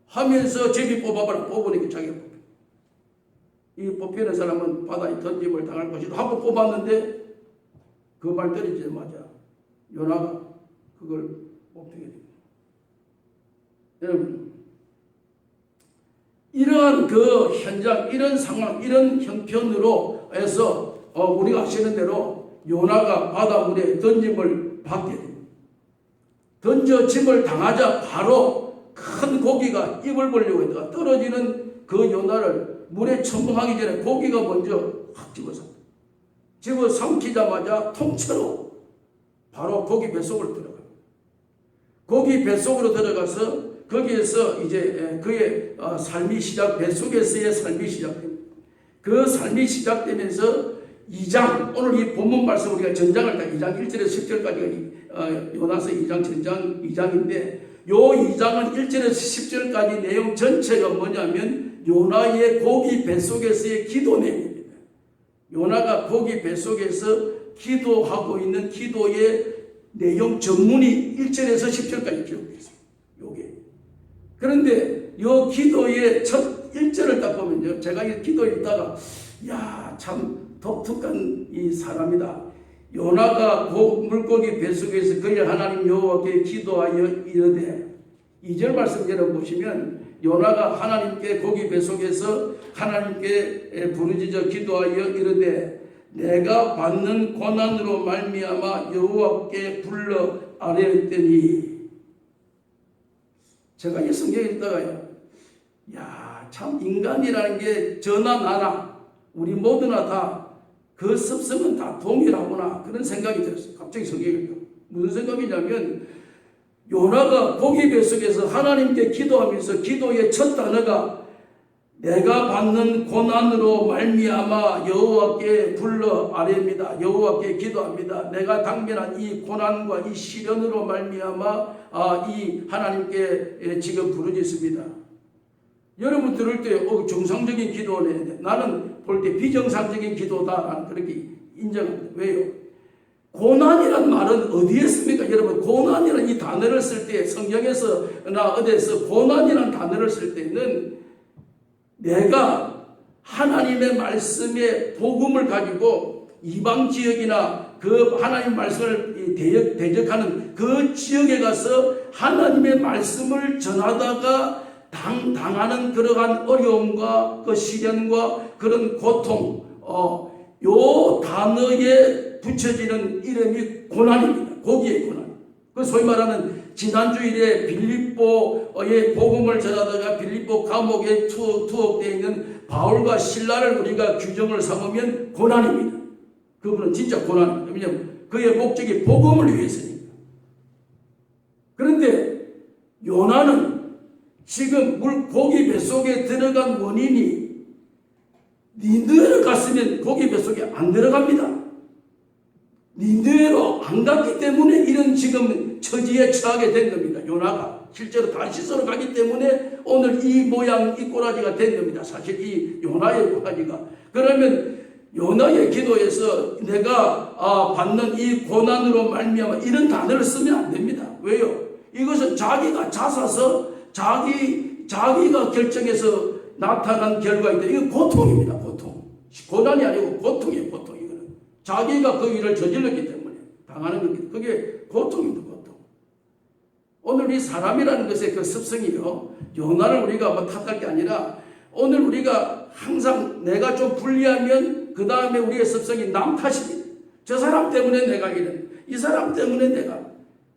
하면서 제비 뽑아봐라. 뽑으니까 자기가 뽑혀. 이 뽑히는 사람은 바다에 던짐을 당할 것이다 하고 뽑았는데 그 말 들이자마자 요나가 그걸 뽑히게 됩니다. 여러분 이러한 그 현장 이런 상황 이런 형편으로 해서 우리가 아시는 대로 요나가 바닷물에 던짐을 받게 됩니다. 던져짐을 당하자 바로 큰 고기가 입을 벌려고 했다가 떨어지는 그 요나를 물에 첨벙하기 전에 고기가 먼저 확 집어 삼키자마자 통째로 바로 고기 뱃속으로 들어갑니다. 고기 뱃속으로 들어가서 거기에서 이제 그의 삶이 뱃속에서의 삶이 시작됩니다. 그 삶이 시작되면서 2장, 오늘 이 본문 말씀 우리가 전장을 다 2장 1절에서 10절까지가 요나서 2장 전장 2장인데 요 2장은 1절에서 10절까지 내용 전체가 뭐냐면 요나의 고기 뱃속에서의 기도 내용입니다. 요나가 고기 뱃속에서 기도하고 있는 기도의 내용 전문이 1절에서 10절까지 기록되어 있습니다. 요게. 그런데 요 기도의 첫 1절을 딱 보면요. 제가 이 기도 읽다가 야, 참 독특한 이 사람이다. 요나가 물고기 뱃속에서 그의 하나님 여호와께 기도하여 이르되 2절 말씀 열어보시면 요나가 하나님께 고기 뱃속에서 하나님께 부르짖어 기도하여 이르되 내가 받는 고난으로 말미암아 여호와께 불러 아뢰었더니 제가 이 성경에 있다가요. 야, 참 인간이라는 게 저나 나나 우리 모두나 다 그 습성은 다 동일하구나 그런 생각이 들었어요. 갑자기 성경에 읽다. 무슨 생각이냐면 요나가 고기 뱃속에서 하나님께 기도하면서 기도의 첫 단어가 내가 받는 고난으로 말미암아 여호와께 불러 아뢰입니다. 여호와께 기도합니다. 내가 당면한 이 고난과 이 시련으로 말미암아 이 하나님께 지금 부르짖습니다. 여러분 들을 때 정상적인 기도네. 나는 볼 때 비정상적인 기도다. 나는 그렇게 인정합니다. 왜요? 고난이란 말은 어디에 씁니까? 여러분 고난이라는 이 단어를 쓸 때 성경에서나 어디에서 고난이라는 단어를 쓸 때는 내가 하나님의 말씀의 복음을 가지고 이방 지역이나 그 하나님 말씀을 대적하는 그 지역에 가서 하나님의 말씀을 전하다가 당하는 그러한 어려움과 그 시련과 그런 고통 요 단어에 붙여지는 이름이 고난입니다. 고기의 고난. 그 소위 말하는 지난주일에 빌립보의 복음을 전하다가 빌립보 감옥에 투옥되어 있는 바울과 실라를 우리가 규정을 삼으면 고난입니다. 그분은 진짜 고난입니다. 왜냐하면 그의 목적이 복음을 위해서니까. 그런데 요나는 지금 고기 뱃속에 들어간 원인이 니느웨로 갔으면 고기 뱃속에 안 들어갑니다. 니느웨로 안 갔기 때문에 이런 지금 처지에 처하게 된 겁니다. 요나가 실제로 다시스로 가기 때문에 오늘 이 모양 이 꼬라지가 된 겁니다. 사실 이 요나의 꼬라지가. 그러면 요나의 기도에서 내가 받는 이 고난으로 말미암아 이런 단어를 쓰면 안 됩니다. 왜요? 이것은 자기가 자사서 자기가 결정해서 나타난 결과인데 이건 고통입니다. 고통. 고난이 아니고 고통이에요. 고통. 이거는 자기가 그 일을 저질렀기 때문에 당하는 겁니다. 그게 고통입니다. 고통. 오늘 이 사람이라는 것의 그 습성이요, 요나를 우리가 뭐 탓할 게 아니라 오늘 우리가 항상 내가 좀 불리하면 그 다음에 우리의 습성이 남 탓입니다. 저 사람 때문에 내가 이런, 이 사람 때문에 내가,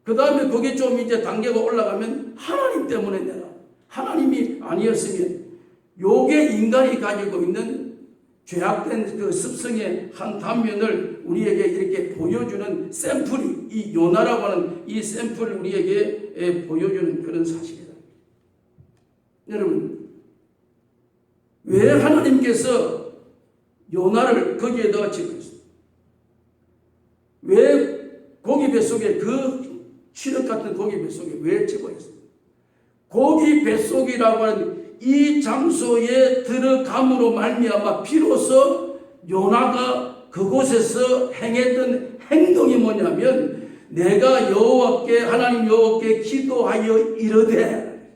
그 다음에 거기 좀 이제 단계가 올라가면 하나님 때문에 내가, 하나님이 아니었으면, 요게 인간이 가지고 있는 죄악된 그 습성의 한 단면을 우리에게 이렇게 보여주는 샘플이, 이 요나라고 하는 이 샘플을 우리에게 보여주는 그런 사실이다. 여러분, 왜 하나님께서 요나를 거기에다가 집어넣었습니까? 왜 고기 뱃속에 그 시력 같은 고기 뱃속에 왜 집어넣었습니까? 고기 뱃속이라고 하는 이 장소에 들어감으로 말미암아 비로소 요나가 그곳에서 행했던 행동이 뭐냐면, 내가 여호와께 하나님 여호와께 기도하여 이르되,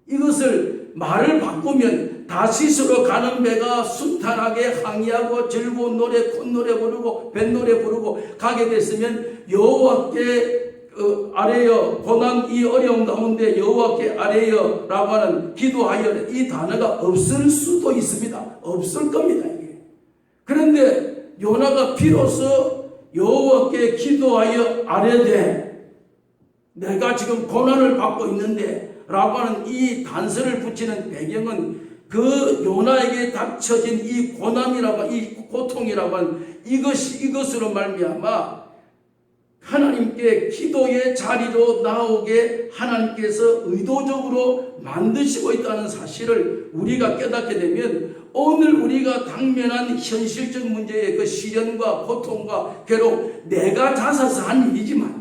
이것을 말을 바꾸면 다시스로 가는 배가 순탄하게 항이하고 즐거운 노래, 콧노래 부르고 뱃노래 부르고 가게 됐으면 여호와께 아뢰어, 고난 이 어려운 가운데 여호와께 아뢰어 라고 하는 기도하여, 이 단어가 없을 수도 있습니다. 없을 겁니다, 이게. 그런데 요나가 비로소 여호와께 기도하여 아뢰되, 내가 지금 고난을 받고 있는데 라고 하는 이 단서를 붙이는 배경은 그 요나에게 닥쳐진 이 고난이라고, 이 고통이라고 하는 이것으로 말미암아 하나님께 기도의 자리로 나오게 하나님께서 의도적으로 만드시고 있다는 사실을 우리가 깨닫게 되면, 오늘 우리가 당면한 현실적 문제의 그 시련과 고통과 괴로움, 내가 자사서 한 일이지만,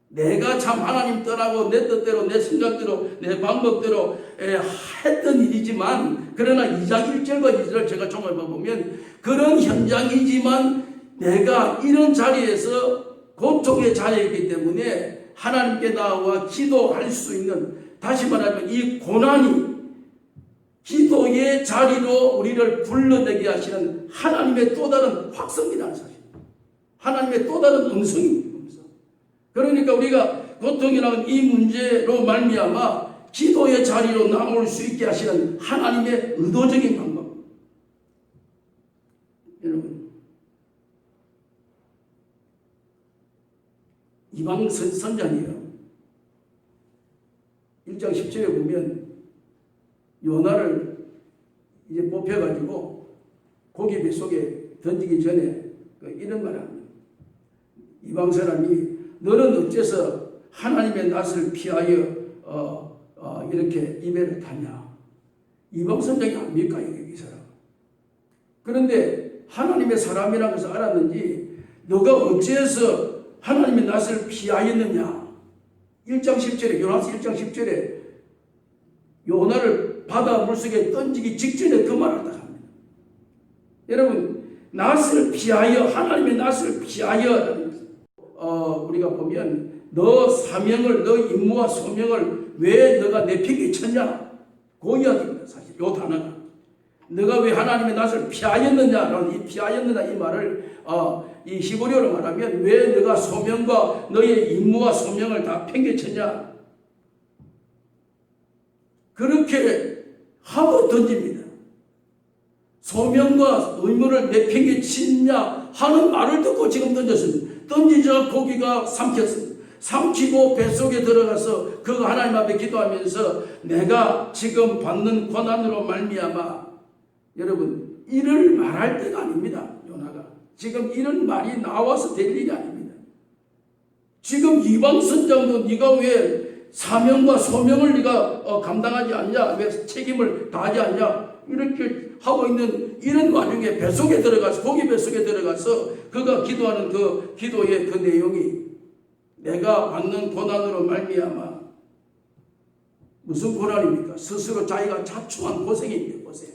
내가 참 하나님 떠나고 내 뜻대로 내 생각대로 내 방법대로 했던 일이지만, 그러나 2장 1절과 2절을 제가 종합해보면 그런 현장이지만 내가 이런 자리에서 고통의 자리이기 때문에 하나님께 나와 기도할 수 있는, 다시 말하면 이 고난이 기도의 자리로 우리를 불러내게 하시는 하나님의 또 다른 확성이라는 사실, 하나님의 또 다른 음성입니다. 그러니까 우리가 고통이라는 이 문제로 말미암아 기도의 자리로 나올 수 있게 하시는 하나님의 의도적인 방법. 여러분, 이방 선자니요, 1장 10절에 보면 요나를 이제 뽑혀가지고 고기 뱃속에 던지기 전에 이런 말을 합니다. 이방 사람이 너는 어째서 하나님의 낯을 피하여 이렇게 이별을 타냐? 이방 선장이 아닙니까, 이 사람? 그런데 하나님의 사람이라는 것을 알았는지 너가 어째서 하나님의 낯을 피하였느냐? 1장 10절에, 요나서 1장 10절에 요나를 바다 물속에 던지기 직전에 그 말을 딱 합니다. 여러분, 낯을 피하여, 하나님의 낯을 피하여, 우리가 보면 너 사명을, 너 임무와 소명을 왜 너가 내팽개 쳤냐? 그 이야기입니다. 사실 이 단어가 너가 왜 하나님의 낯을 피하였느냐라는 이 피하였느냐 이 말을 이 히브리어로 말하면 왜 너가 소명과 너의 임무와 소명을 다 팽개쳤냐? 그렇게 하고 던집니다. 소명과 의무를 내팽개치냐 하는 말을 듣고 지금 던졌습니다. 던지자 고기가 삼켰습니다. 삼키고 뱃속에 들어가서 그 하나님 앞에 기도하면서 내가 지금 받는 고난으로 말미암아, 여러분 이를 말할 때가 아닙니다. 요나가 지금 이런 말이 나와서 될 일이 아닙니다. 지금 이방 선장도 네가 왜 사명과 소명을 네가 감당하지 않냐, 왜 책임을 다하지 않냐, 이렇게 하고 있는 이런 와중에 뱃속에 들어가서, 고기 뱃속에 들어가서 그가 기도하는 그 기도의 그 내용이 내가 받는 고난으로 말미암아, 무슨 고난입니까? 스스로 자기가 자초한 고생입니다. 고생.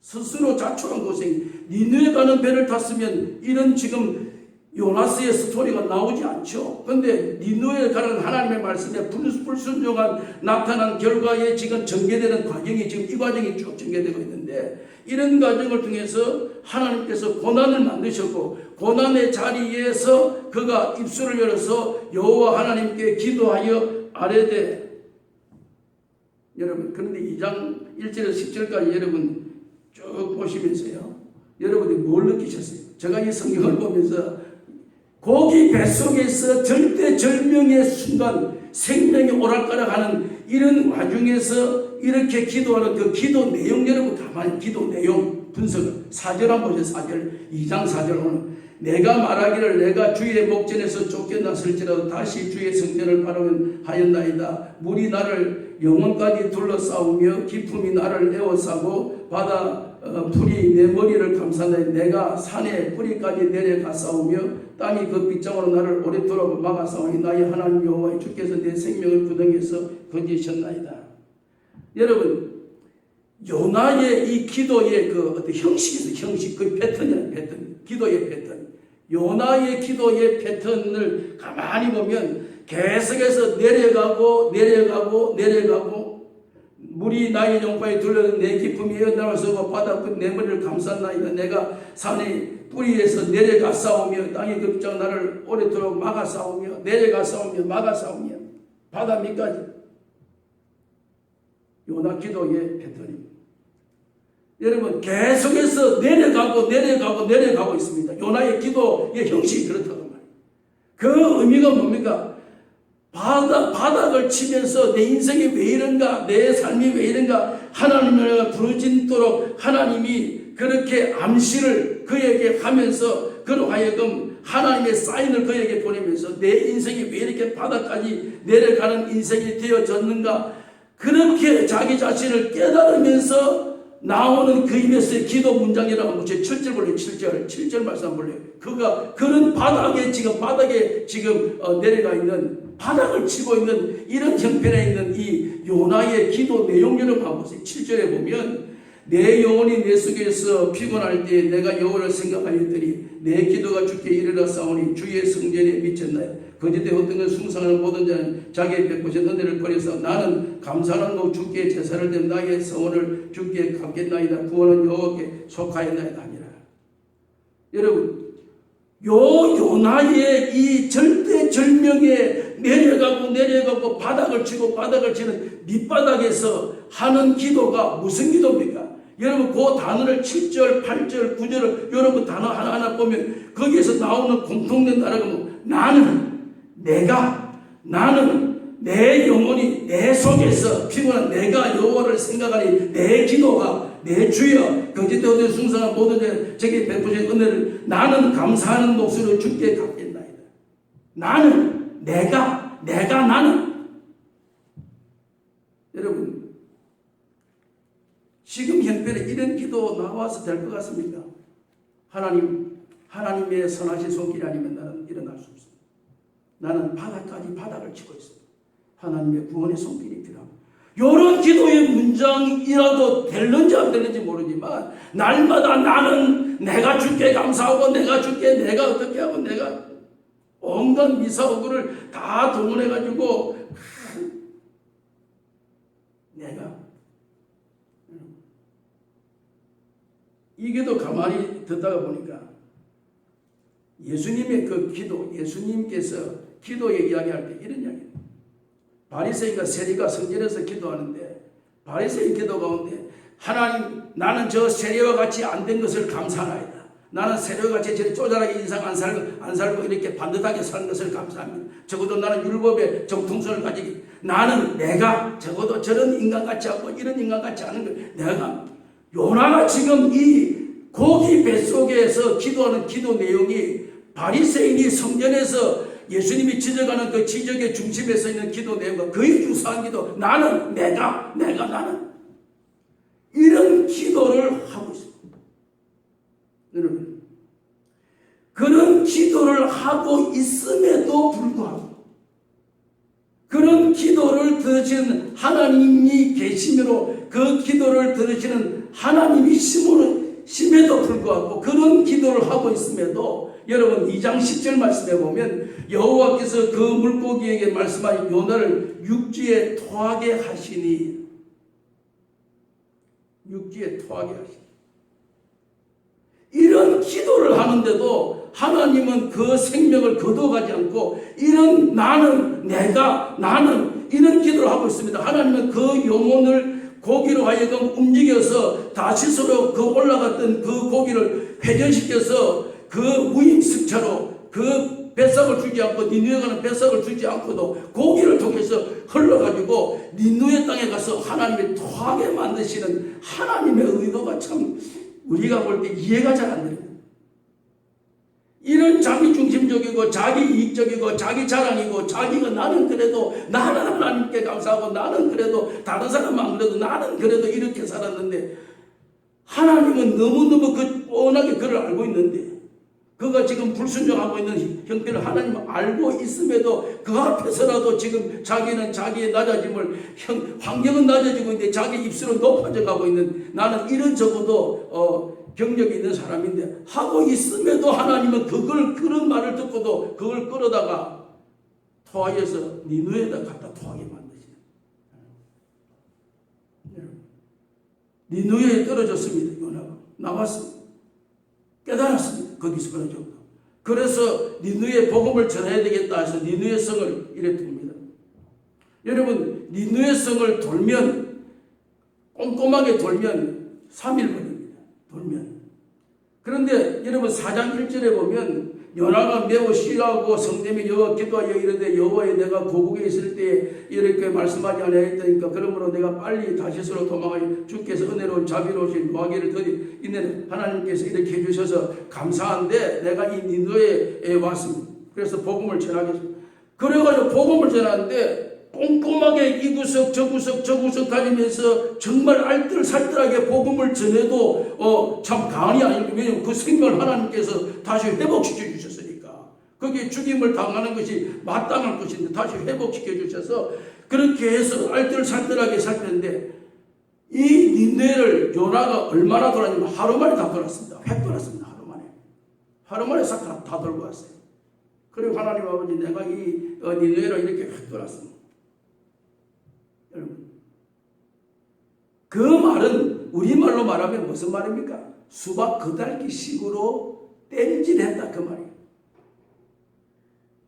스스로 자초한 고생. 니느에 가는 배를 탔으면 이런 지금 요나스의 스토리가 나오지 않죠. 그런데 니느에 가는 하나님의 말씀에 불순종한 나타난 결과에 지금 전개되는 과정이, 지금 이 과정이 쭉 전개되고 있는데, 이런 과정을 통해서 하나님께서 고난을 만드셨고, 고난의 자리에서 그가 입술을 열어서 여호와 하나님께 기도하여 아뢰되, 여러분 그런데 2장 1절에서 10절까지 여러분 쭉 보시면서요, 여러분이 뭘 느끼셨어요? 제가 이 성경을 보면서 고기 뱃속에서 절대절명의 순간 생명이 오락가락하는 이런 와중에서 이렇게 기도하는 그 기도 내용, 여러분 가만히 기도 내용 분석을 4절 한번 보세요. 4절, 2장 4절 오늘 내가 말하기를 내가 주의 목전에서 쫓겨났을지라도 다시 주의 성전을 바라면 하였나이다. 물이 나를 영혼까지 둘러싸우며 기품이 나를 에워싸고 바다 풀이 내 머리를 감싸나이다. 내가 산의 뿌리까지 내려가싸우며 땅이 그 빗장으로 나를 오랫도록 막아싸우니 나의 하나님 여호와 주께서 내 생명을 구덩이에서 건지셨나이다. 여러분 요나의 이 기도의 그 어떤 형식이 있어요. 형식, 그 패턴이라는 패턴, 기도의 패턴. 요나의 기도의 패턴을 가만히 보면 계속해서 내려가고 물이 나의 용바에 둘러든 내 기품이 에어나와서 바다 끝 내 머리를 감쌌나이다. 내가 산의 뿌리에서 내려가 싸우며 땅의 급장 나를 오래도록 막아 싸우며 내려가 싸우며 막아 싸우며 바다 밑까지. 요나 기도의 패턴입니다. 여러분 계속해서 내려가고 있습니다. 요나의 기도의 형식이 그렇다고 말이에요. 그 의미가 뭡니까? 바닥을 치면서 내 인생이 왜 이런가, 내 삶이 왜 이런가, 하나님을 부르짖도록 하나님이 그렇게 암시를 그에게 하면서 그로 하여금 하나님의 사인을 그에게 보내면서 내 인생이 왜 이렇게 바닥까지 내려가는 인생이 되어졌는가, 그렇게 자기 자신을 깨달으면서 나오는 그 입에서의 기도 문장이라고 하면 7절 볼래요. 7절 말씀 볼래요. 그가 그런 바닥에 지금 내려가 있는, 바닥을 치고 있는 이런 형편에 있는 이 요나의 기도 내용들을 봐보세요. 7절에 보면 내 영혼이 내 속에서 피곤할 때 내가 여호와를 생각하였더니 내 기도가 주께 이르러 싸우니 주의 성전에 미쳤나요. 거짓대 어떤 것 숭상하는 모든 자는 자기의 백보신 은혜를 버려서 나는 감사하는 주께 제사를 된 나의 성원을 주께 갚겠나이다. 구원은 여호와께 속하였나이다 하니라. 여러분 요나의 이 절대절명에 내려가고 바닥을 치는 밑바닥에서 하는 기도가 무슨 기도입니까? 여러분 그 단어를 7절, 8절, 9절을 여러분 단어 하나하나 보면 거기에서 나오는 공통된 단어가 뭐 나는 내 영혼이 내 속에서 피곤한 내가 여호와를 생각하니 내 기도가 내 주여 거짓대 어디 숭상한 모든 자 제게 베푸신 은혜를 나는 감사하는 목소리로 주께 갚겠나이다. 나는 여러분 지금 형편에 이런 기도 나와서 될 것 같습니까? 하나님의 선하신 손길이 아니면 나는 일어날 수 없습니다. 나는 바닥을 치고 있습니다. 하나님의 구원의 손길이 필요합니다. 이런 기도의 문장이라도 될는지 안 되는지 모르지만 날마다 나는 내가 주께 감사하고 내가 어떻게 하고 내가 온갖 미사오구를 다 동원해가지고 내가 이 기도 가만히 듣다가 보니까 예수님의 그 기도, 예수님께서 기도에 이야기할 때 이런 이야기예요. 바리새인과 세리가 성전에서 기도하는데 바리새인 기도 가운데 하나님 나는 저 세리와 같이 안 된 것을 감사하나이다. 나는 세력같이 저렇게 쪼잔하게 인상 안 살고 이렇게 반듯하게 사는 것을 감사합니다. 적어도 나는 율법의 정통성을 가지고 나는 내가 적어도 저런 인간 같지 않고 이런 인간 같지 않은 걸 내가 요나가 지금 이 고기 뱃속에서 기도하는 기도 내용이 바리새인이 성전에서 예수님이 지적하는 그 지적의 중심에 서 있는 기도 내용과 거의 유사한 기도 나는 내가 나는 이런 기도를 하고 있습니다. 여러분 그런 기도를 하고 있음에도 불구하고 그런 기도를 들으시는 하나님이 계심으로 그 기도를 들으시는 하나님이 심에도 불구하고 그런 기도를 하고 있음에도 여러분 2장 10절 말씀에 보면 여호와께서 그 물고기에게 말씀하신 요나를 육지에 토하게 하시니 이런 기도를 하는데도 하나님은 그 생명을 거둬가지 않고 이런 나는 이런 기도를 하고 있습니다. 하나님은 그 영혼을 고기로 하여금 움직여서 다시스로 그 올라갔던 그 고기를 회전시켜서 그 무임승차로 그 뱃삭을 주지 않고 니누에 가는 뱃삭을 주지 않고도 고기를 통해서 흘러가지고 니누에 땅에 가서 하나님이 토하게 만드시는 하나님의 의도가 참 우리가 볼 때 이해가 잘 안 됩니다. 이런 자기 중심적이고 자기 이익적이고 자기 자랑이고 자기가 나는 하나님께 감사하고 나는 그래도 다른 사람은 안 그래도 나는 그래도 이렇게 살았는데 하나님은 너무너무 뻔하게 그를 알고 있는데 그가 지금 불순종하고 있는 형태를 하나님은 알고 있음에도 그 앞에서라도 지금 자기는 자기의 낮아짐을 환경은 낮아지고 있는데 자기 입술은 높아져 가고 있는 나는 이런 적어도 경력이 있는 사람인데 하고 있음에도 하나님은 그런 말을 듣고도 그걸 끌어다가 토하여서 니누에다 갖다 토하게 만드시는 니누에 떨어졌습니다. 요나가 나왔습니다. 깨달았습니다. 거기서 그러죠. 그래서 니누에 복음을 전해야 되겠다 해서 니누의 성을 이래 둡니다. 여러분 니누의 성을 돌면 꼼꼼하게 돌면 3일 걸립니다. 그런데 여러분 4장 1절에 보면 요나가 매우 싫어하고 성내며 여호와 기도하여 이르되 여호와여 내가 고국에 있을 때 이렇게 말씀하지 아니하였다니까 그러므로 내가 빨리 다시스로 도망하여 주께서 은혜로운 자비로우신 노하기를 더디 있는 하나님께서 이렇게 해주셔서 감사한데 내가 이 니누에 왔습니다. 그래서 복음을 전하겠습니다. 그래가지고 복음을 전하는데 꼼꼼하게 이 구석 저 구석 다니면서 정말 알뜰살뜰하게 복음을 전해도 참 강이 아니고 왜냐하면 그 생명을 하나님께서 다시 회복시켜 주셨으니까 거기에 죽임을 당하는 것이 마땅할 것인데 다시 회복시켜 주셔서 그렇게 해서 알뜰살뜰하게 살았는데 이 니느웨를 요나가 얼마나 돌았냐면 하루 만에 다 돌았습니다. 획 돌았습니다. 하루 만에 싹 다 돌고 왔어요. 그리고 하나님 아버지 내가 이 니느웨를 이렇게 획 돌았습니다. 여러분, 그 말은 우리말로 말하면 무슨 말입니까? 수박 거달기 식으로 땜질했다 그 말이에요.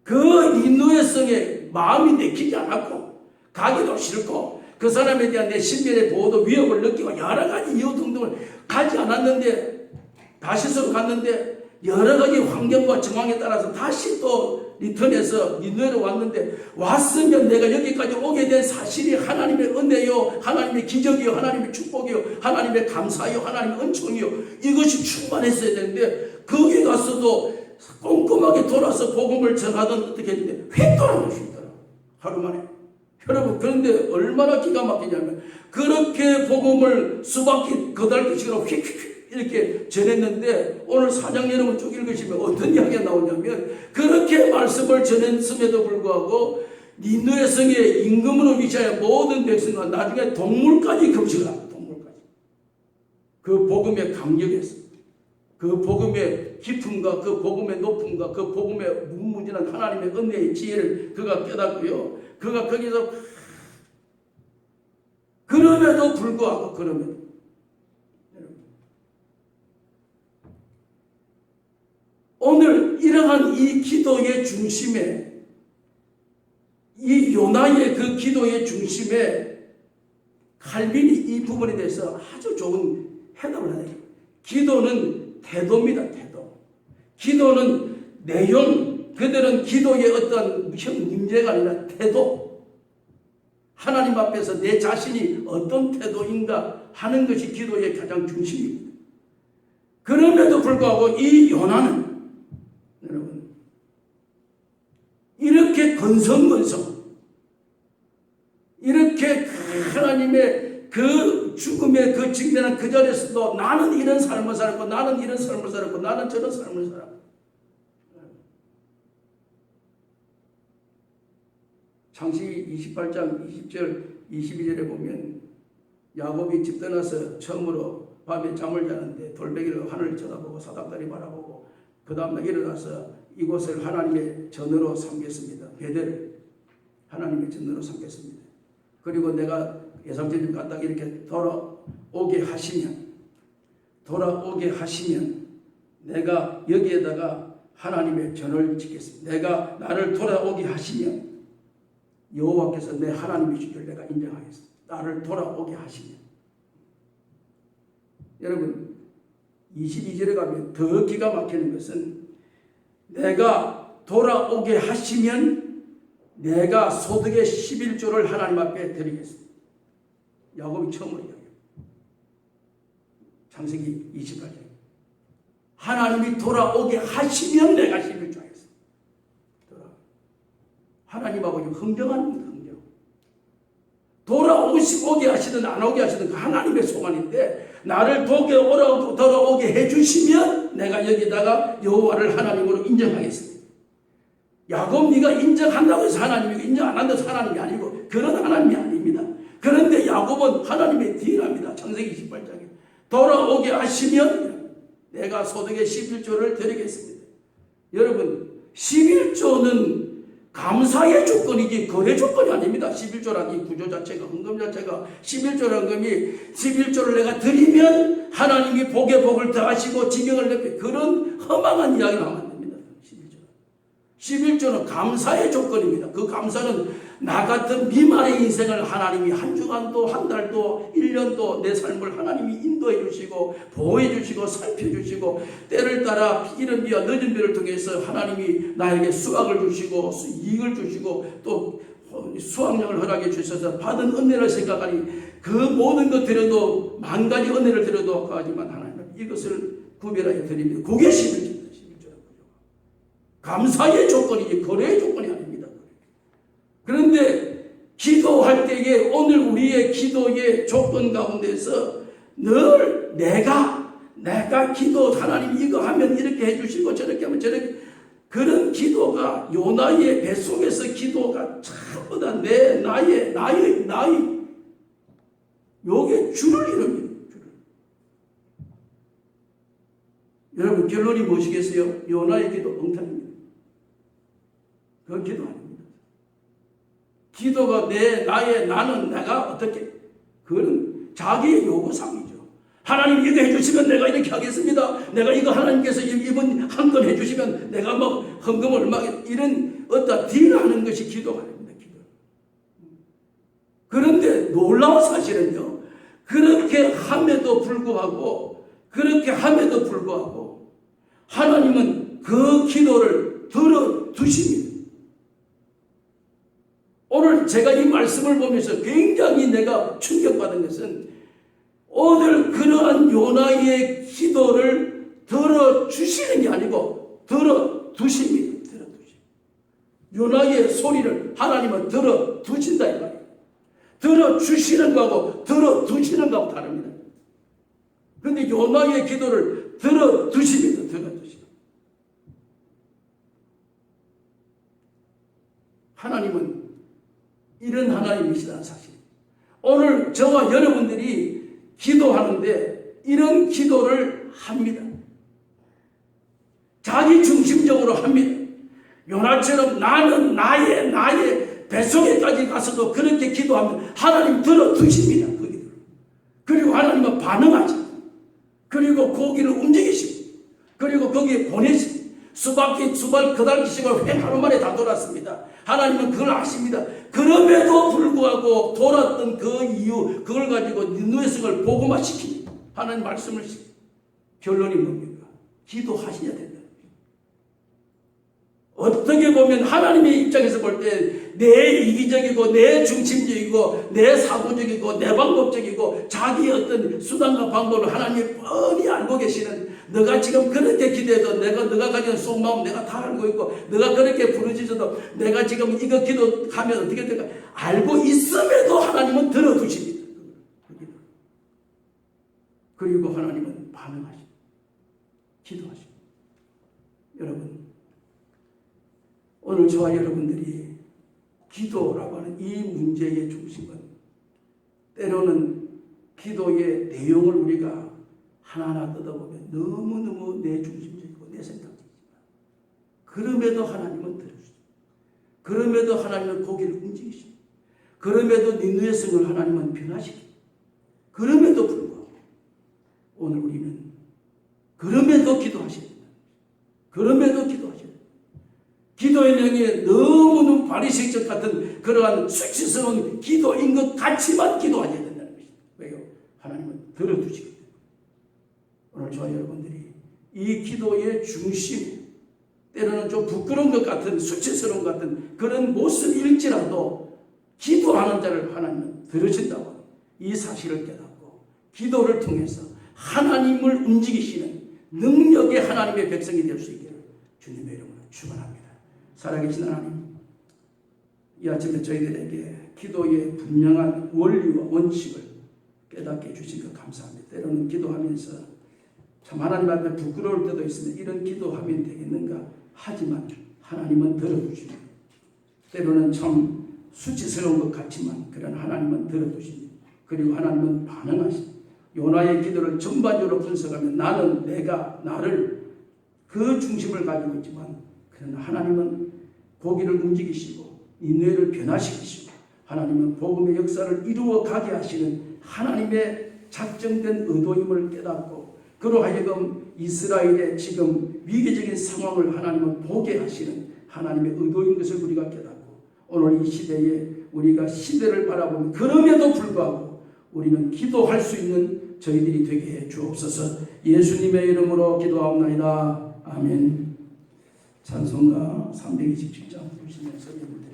그 니느웨성에 마음이 내키지 않았고 가기도 싫고 그 사람에 대한 내 신변의 보호도 위협을 느끼고 여러 가지 이유 등등을 가지 않았는데 다시서 갔는데 여러 가지 환경과 정황에 따라서 다시 또 리턴해서 니느웨로 왔는데 왔으면 내가 여기까지 오게 된 사실이 하나님의 은혜요, 하나님의 기적이요, 하나님의 축복이요, 하나님의 감사요, 하나님의 은총이요 이것이 충만했어야 되는데 거기 가서도 꼼꼼하게 돌아서 복음을 전하던 어떻게 했는데 획 돌아올 수 있더라고요. 하루 만에. 여러분 그런데 얼마나 기가 막히냐면 그렇게 복음을 수박기 거달기식으로 휙휙 이렇게 전했는데 오늘 4장 여러분 쭉 읽으시면 어떤 이야기가 나오냐면 그렇게 말씀을 전했음에도 불구하고 니느웨 성에 임금으로 위치하여 모든 백성과 나중에 동물까지 금식을 합니다. 동물까지. 그 복음의 강력에서 그 복음의 깊음과 그 복음의 높음과 그 복음의 무궁무진한 하나님의 은혜의 지혜를 그가 깨닫고요. 그가 거기서 그럼에도 불구하고 오늘 이러한 이 기도의 중심에 이 요나의 그 기도의 중심에 칼빈이 이 부분에 대해서 아주 좋은 해답을 하네요. 기도는 태도입니다. 태도. 기도는 내용, 그들은 기도의 어떤 문제가 아니라 태도. 하나님 앞에서 내 자신이 어떤 태도인가 하는 것이 기도의 가장 중심입니다. 그럼에도 불구하고 이 요나는 여러분 이렇게 건성건성 이렇게 하나님의 그 죽음의 그 직면한 그 자리에서도 나는 이런 삶을 살았고 나는 이런 삶을 살았고 나는 저런 삶을 살았고 창세기 28장 20절 22절에 보면 야곱이 집 떠나서 처음으로 밤에 잠을 자는데 돌베개로 하늘을 쳐다보고 사닥다리 바라보고 그 다음날 일어나서 이곳을 하나님의 전으로 삼겠습니다. 베델을 하나님의 전으로 삼겠습니다. 그리고 내가 예상전님 갔다가 이렇게 돌아오게 하시면 내가 여기에다가 하나님의 전을 짓겠습니다. 내가 나를 돌아오게 하시면 여호와께서 내 하나님이시길 내가 인정하겠습니다. 나를 돌아오게 하시면. 여러분 22절에 가면 더 기가 막히는 것은 내가 돌아오게 하시면 내가 소득의 11조를 하나님 앞에 드리겠습니다. 야곱이 처음으로 이야기해요. 창세기 28절. 하나님이 돌아오게 하시면 내가 11조 하겠습니다. 하나님하고 흥정하는 겁니다. 흥정. 오게 하시든 안 오게 하시든 그 하나님의 소관인데 나를 돌아오게 해주시면 내가 여기다가 여호와를 하나님으로 인정하겠습니다. 야곱 네가 인정한다고 해서 하나님이고 인정 안 한다고 해서 하나님이 아니고 그런 하나님이 아닙니다. 그런데 야곱은 하나님의 뒤랍니다. 창세기 28장에 돌아오게 하시면 내가 소득의 11조를 드리겠습니다. 여러분 11조는 감사의 조건이지 거래 조건이 아닙니다. 11조라는 이 구조 자체가 헌금 자체가 11조라는 금이 11조를 내가 드리면 하나님이 복에 복을 더하시고 지경을 내게 그런 허망한 이야기를 하면 안 됩니다. 11조는 감사의 조건입니다. 그 감사는 나 같은 미만의 인생을 하나님이 한 주간도 한 달도 1년도 내 삶을 하나님이 인도해 주시고 보호해 주시고 살펴주시고 때를 따라 이른 비와 늦은 비를 통해서 하나님이 나에게 수확을 주시고 이익을 주시고 또 수확량을 허락해 주셔서 받은 은혜를 생각하니 그 모든 것 드려도 만 가지 은혜를 드려도 하지만 하나님은 이것을 구별하여 드립니다. 그게 11조입니다. 감사의 조건이지 거래의 조건이 아닙니다. 그런데 기도할 때에 오늘 우리의 기도의 조건 가운데서 늘 내가 기도 하나님 이거 하면 이렇게 해주시고 저렇게 하면 저렇게 그런 기도가 요나의 뱃속에서 기도가 전부 다 나의 요게 주를 이룹니다. 여러분 결론이 무엇이겠어요? 요나의 기도 엉탄입니다. 그건 기도 아닙니다. 기도가 나는 내가 어떻게 그건 자기의 요구사항이죠. 하나님 이거 해주시면 내가 이렇게 하겠습니다. 내가 이거 하나님께서 이번 한 건 해주시면 내가 뭐 헌금을 얼마 이런 어떤 딜하는 것이 기도가 아닙니다. 기도. 그런데 놀라운 사실은요. 그렇게 함에도 불구하고 하나님은 그 기도를 들어두십니다. 오늘 제가 이 말씀을 보면서 굉장히 내가 충격받은 것은 오늘 그러한 요나의 기도를 들어주시는 게 아니고 들어두십니다. 요나의 소리를 하나님은 들어두신다 이 말이에요. 들어주시는 거하고 들어두시는 거하고 다릅니다. 그런데 요나의 기도를 들어두십니다. 들어두십니다. 하나님은 이런 하나님이시다는 사실. 오늘 저와 여러분들이 기도하는데 이런 기도를 합니다. 자기 중심적으로 합니다. 요나처럼 나는 나의 뱃속에까지 가서도 그렇게 기도하면 하나님 들어두십니다. 그 기도를. 그리고 하나님은 반응하지. 그리고 고기를 움직이시고 그리고 거기에 보내시고 수박 그달기식을 회 하루 만에 다 돌았습니다. 하나님은 그걸 아십니다. 그럼에도 불구하고 돌았던 그 이유 그걸 가지고 니느웨 성을 복음화시킵니다. 하나님 말씀을 결론이 뭡니까? 기도하셔야 된다. 어떻게 보면 하나님의 입장에서 볼 때 내 이기적이고 내 중심적이고 내 사고적이고 내 방법적이고 자기의 어떤 수단과 방법을 하나님이 뻔히 알고 계시는, 너가 지금 그렇게 기도해도 너가 가진 속마음 내가 다 알고 있고, 너가 그렇게 부르짖어도 내가 지금 이거 기도하면 어떻게 될까 알고 있음에도 하나님은 들어주십니다. 그리고 하나님은 반응하십니다. 기도하십니다. 여러분, 오늘 저와 여러분들이 기도라고 하는 이 문제의 중심은, 때로는 기도의 내용을 우리가 하나하나 뜯어보면 너무너무 내 중심적이고 내 생각적이지만, 그럼에도 하나님은 들어주십니다. 그럼에도 하나님은 고기를 움직이십니다. 그럼에도 니누의 성을 하나님은 변화시킵니다. 그럼에도 불구하고 오늘 우리는 그럼에도 기도하셔야 된다. 그럼에도 기도하셔야 된다. 기도의 내용이 너무너무 바리새인적 같은 그러한 수치스러운 기도인 것 같지만 기도하셔야 된다는 것입니다. 왜요? 하나님은 들어주시거든요. 오늘 저와 여러분들이 이 기도의 중심, 때로는 좀 부끄러운 것 같은 수치스러운 것 같은 그런 모습일지라도 기도하는 자를 하나님은 들으신다고 이 사실을 깨닫고 기도를 통해서 하나님을 움직이시는 능력의 하나님의 백성이 될 수 있기를 주님의 이름으로 축원합니다. 살아계신 하나님, 이 아침에 저희들에게 기도의 분명한 원리와 원칙을 깨닫게 해주신 것 감사합니다. 때로는 기도하면서 참 하나님 앞에 부끄러울 때도 있으면 이런 기도하면 되겠는가 하지만 하나님은 들어주십니다. 때로는 참 수치스러운 것 같지만 그런 하나님은 들어주십니다. 그리고 하나님은 반응하십니다. 요나의 기도를 전반적으로 분석하면 나는 내가 나를 그 중심을 가지고 있지만, 그러나 하나님은 고기를 움직이시고 니느웨를 변화시키시고 하나님은 복음의 역사를 이루어 가게 하시는 하나님의 작정된 의도임을 깨닫고, 그로 하여금 이스라엘의 지금 위기적인 상황을 하나님은 보게 하시는 하나님의 의도인 것을 우리가 깨닫고, 오늘 이 시대에 우리가 시대를 바라보면 그럼에도 불구하고 우리는 기도할 수 있는 저희들이 되게 해 주옵소서. 예수님의 이름으로 기도하옵나이다. 아멘. 찬송가 327장 부르시면서 예물드리겠습니다.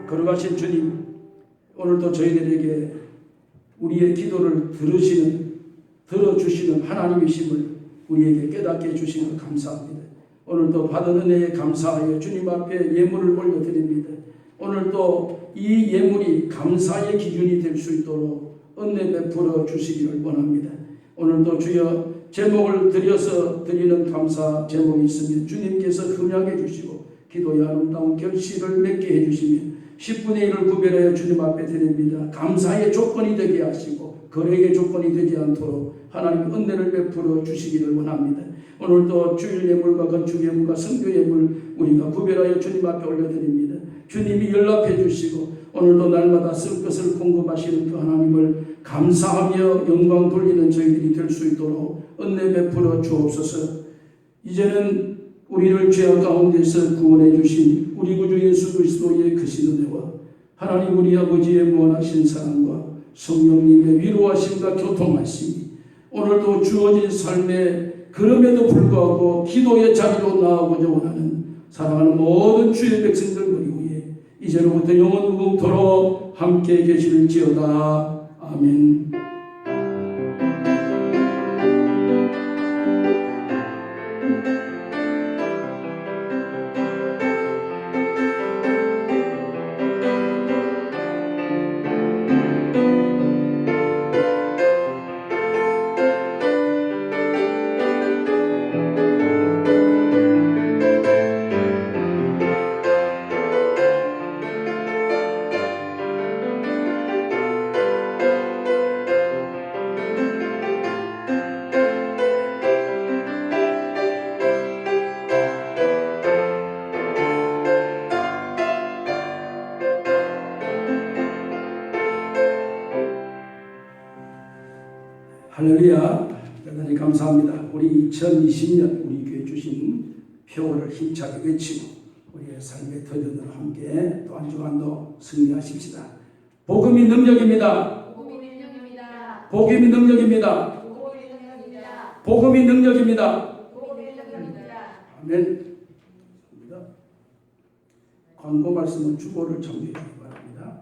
걸어가신 주님, 오늘도 저희들에게 우리의 기도를 들어주시는 하나님이심을 우리에게 깨닫게 해주시는 것 감사합니다. 오늘도 받은 은혜에 감사하여 주님 앞에 예물을 올려드립니다. 오늘도 이 예물이 감사의 기준이 될 수 있도록 은혜 베풀어 주시기를 원합니다. 오늘도 주여 제목을 들여서 드리는 감사 제목이 있으면 주님께서 흠양해 주시고 기도의 아름다운 결실을 맺게 해주시며 10분의 1을 구별하여 주님 앞에 드립니다. 감사의 조건이 되게 하시고 거래의 조건이 되지 않도록 하나님 은혜를 베풀어 주시기를 원합니다. 오늘도 주일 예물과 건축 예물과 선교 예물 우리가 구별하여 주님 앞에 올려드립니다. 주님이 연락해 주시고 오늘도 날마다 쓸 것을 공급하시는 그 하나님을 감사하며 영광 돌리는 저희들이 될 수 있도록 은혜 베풀어 주옵소서. 이제는 우리를 죄악 가운데서 구원해 주신 우리 구주 예수 그리스도의 크신 은혜와 하나님 우리 아버지의 무한하신 사랑과 성령님의 위로하심과 교통하심이 오늘도 주어진 삶에 그럼에도 불구하고 기도의 자리로 나아오고자 원하는 사랑하는 모든 주의 백성들 우리 위에 이제로부터 영원 무궁토록 함께 계실지어다. 아멘. 할렐루야. 대단히 감사합니다. 우리 2020년 우리 교회 주신 표를 힘차게 외치고 우리의 삶의 터전으로 함께 또 한 주간도 승리하십시다. 복음이 능력입니다. 복음이 능력입니다. 복음이 능력입니다. 복음이 능력입니다. 복음이 능력입니다. 복음이 능력입니다. 아멘. 광고 말씀은 주보를 참조해 주기 바랍니다.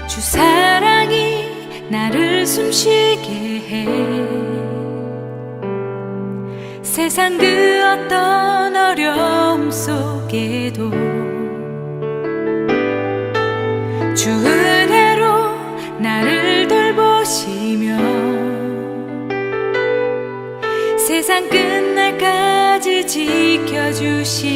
주 사랑이 나를 숨쉬게 해 세상 그 어떤 어려움 속에도 주 은혜로 나를 돌보시며 세상 끝날까지 지켜주시네.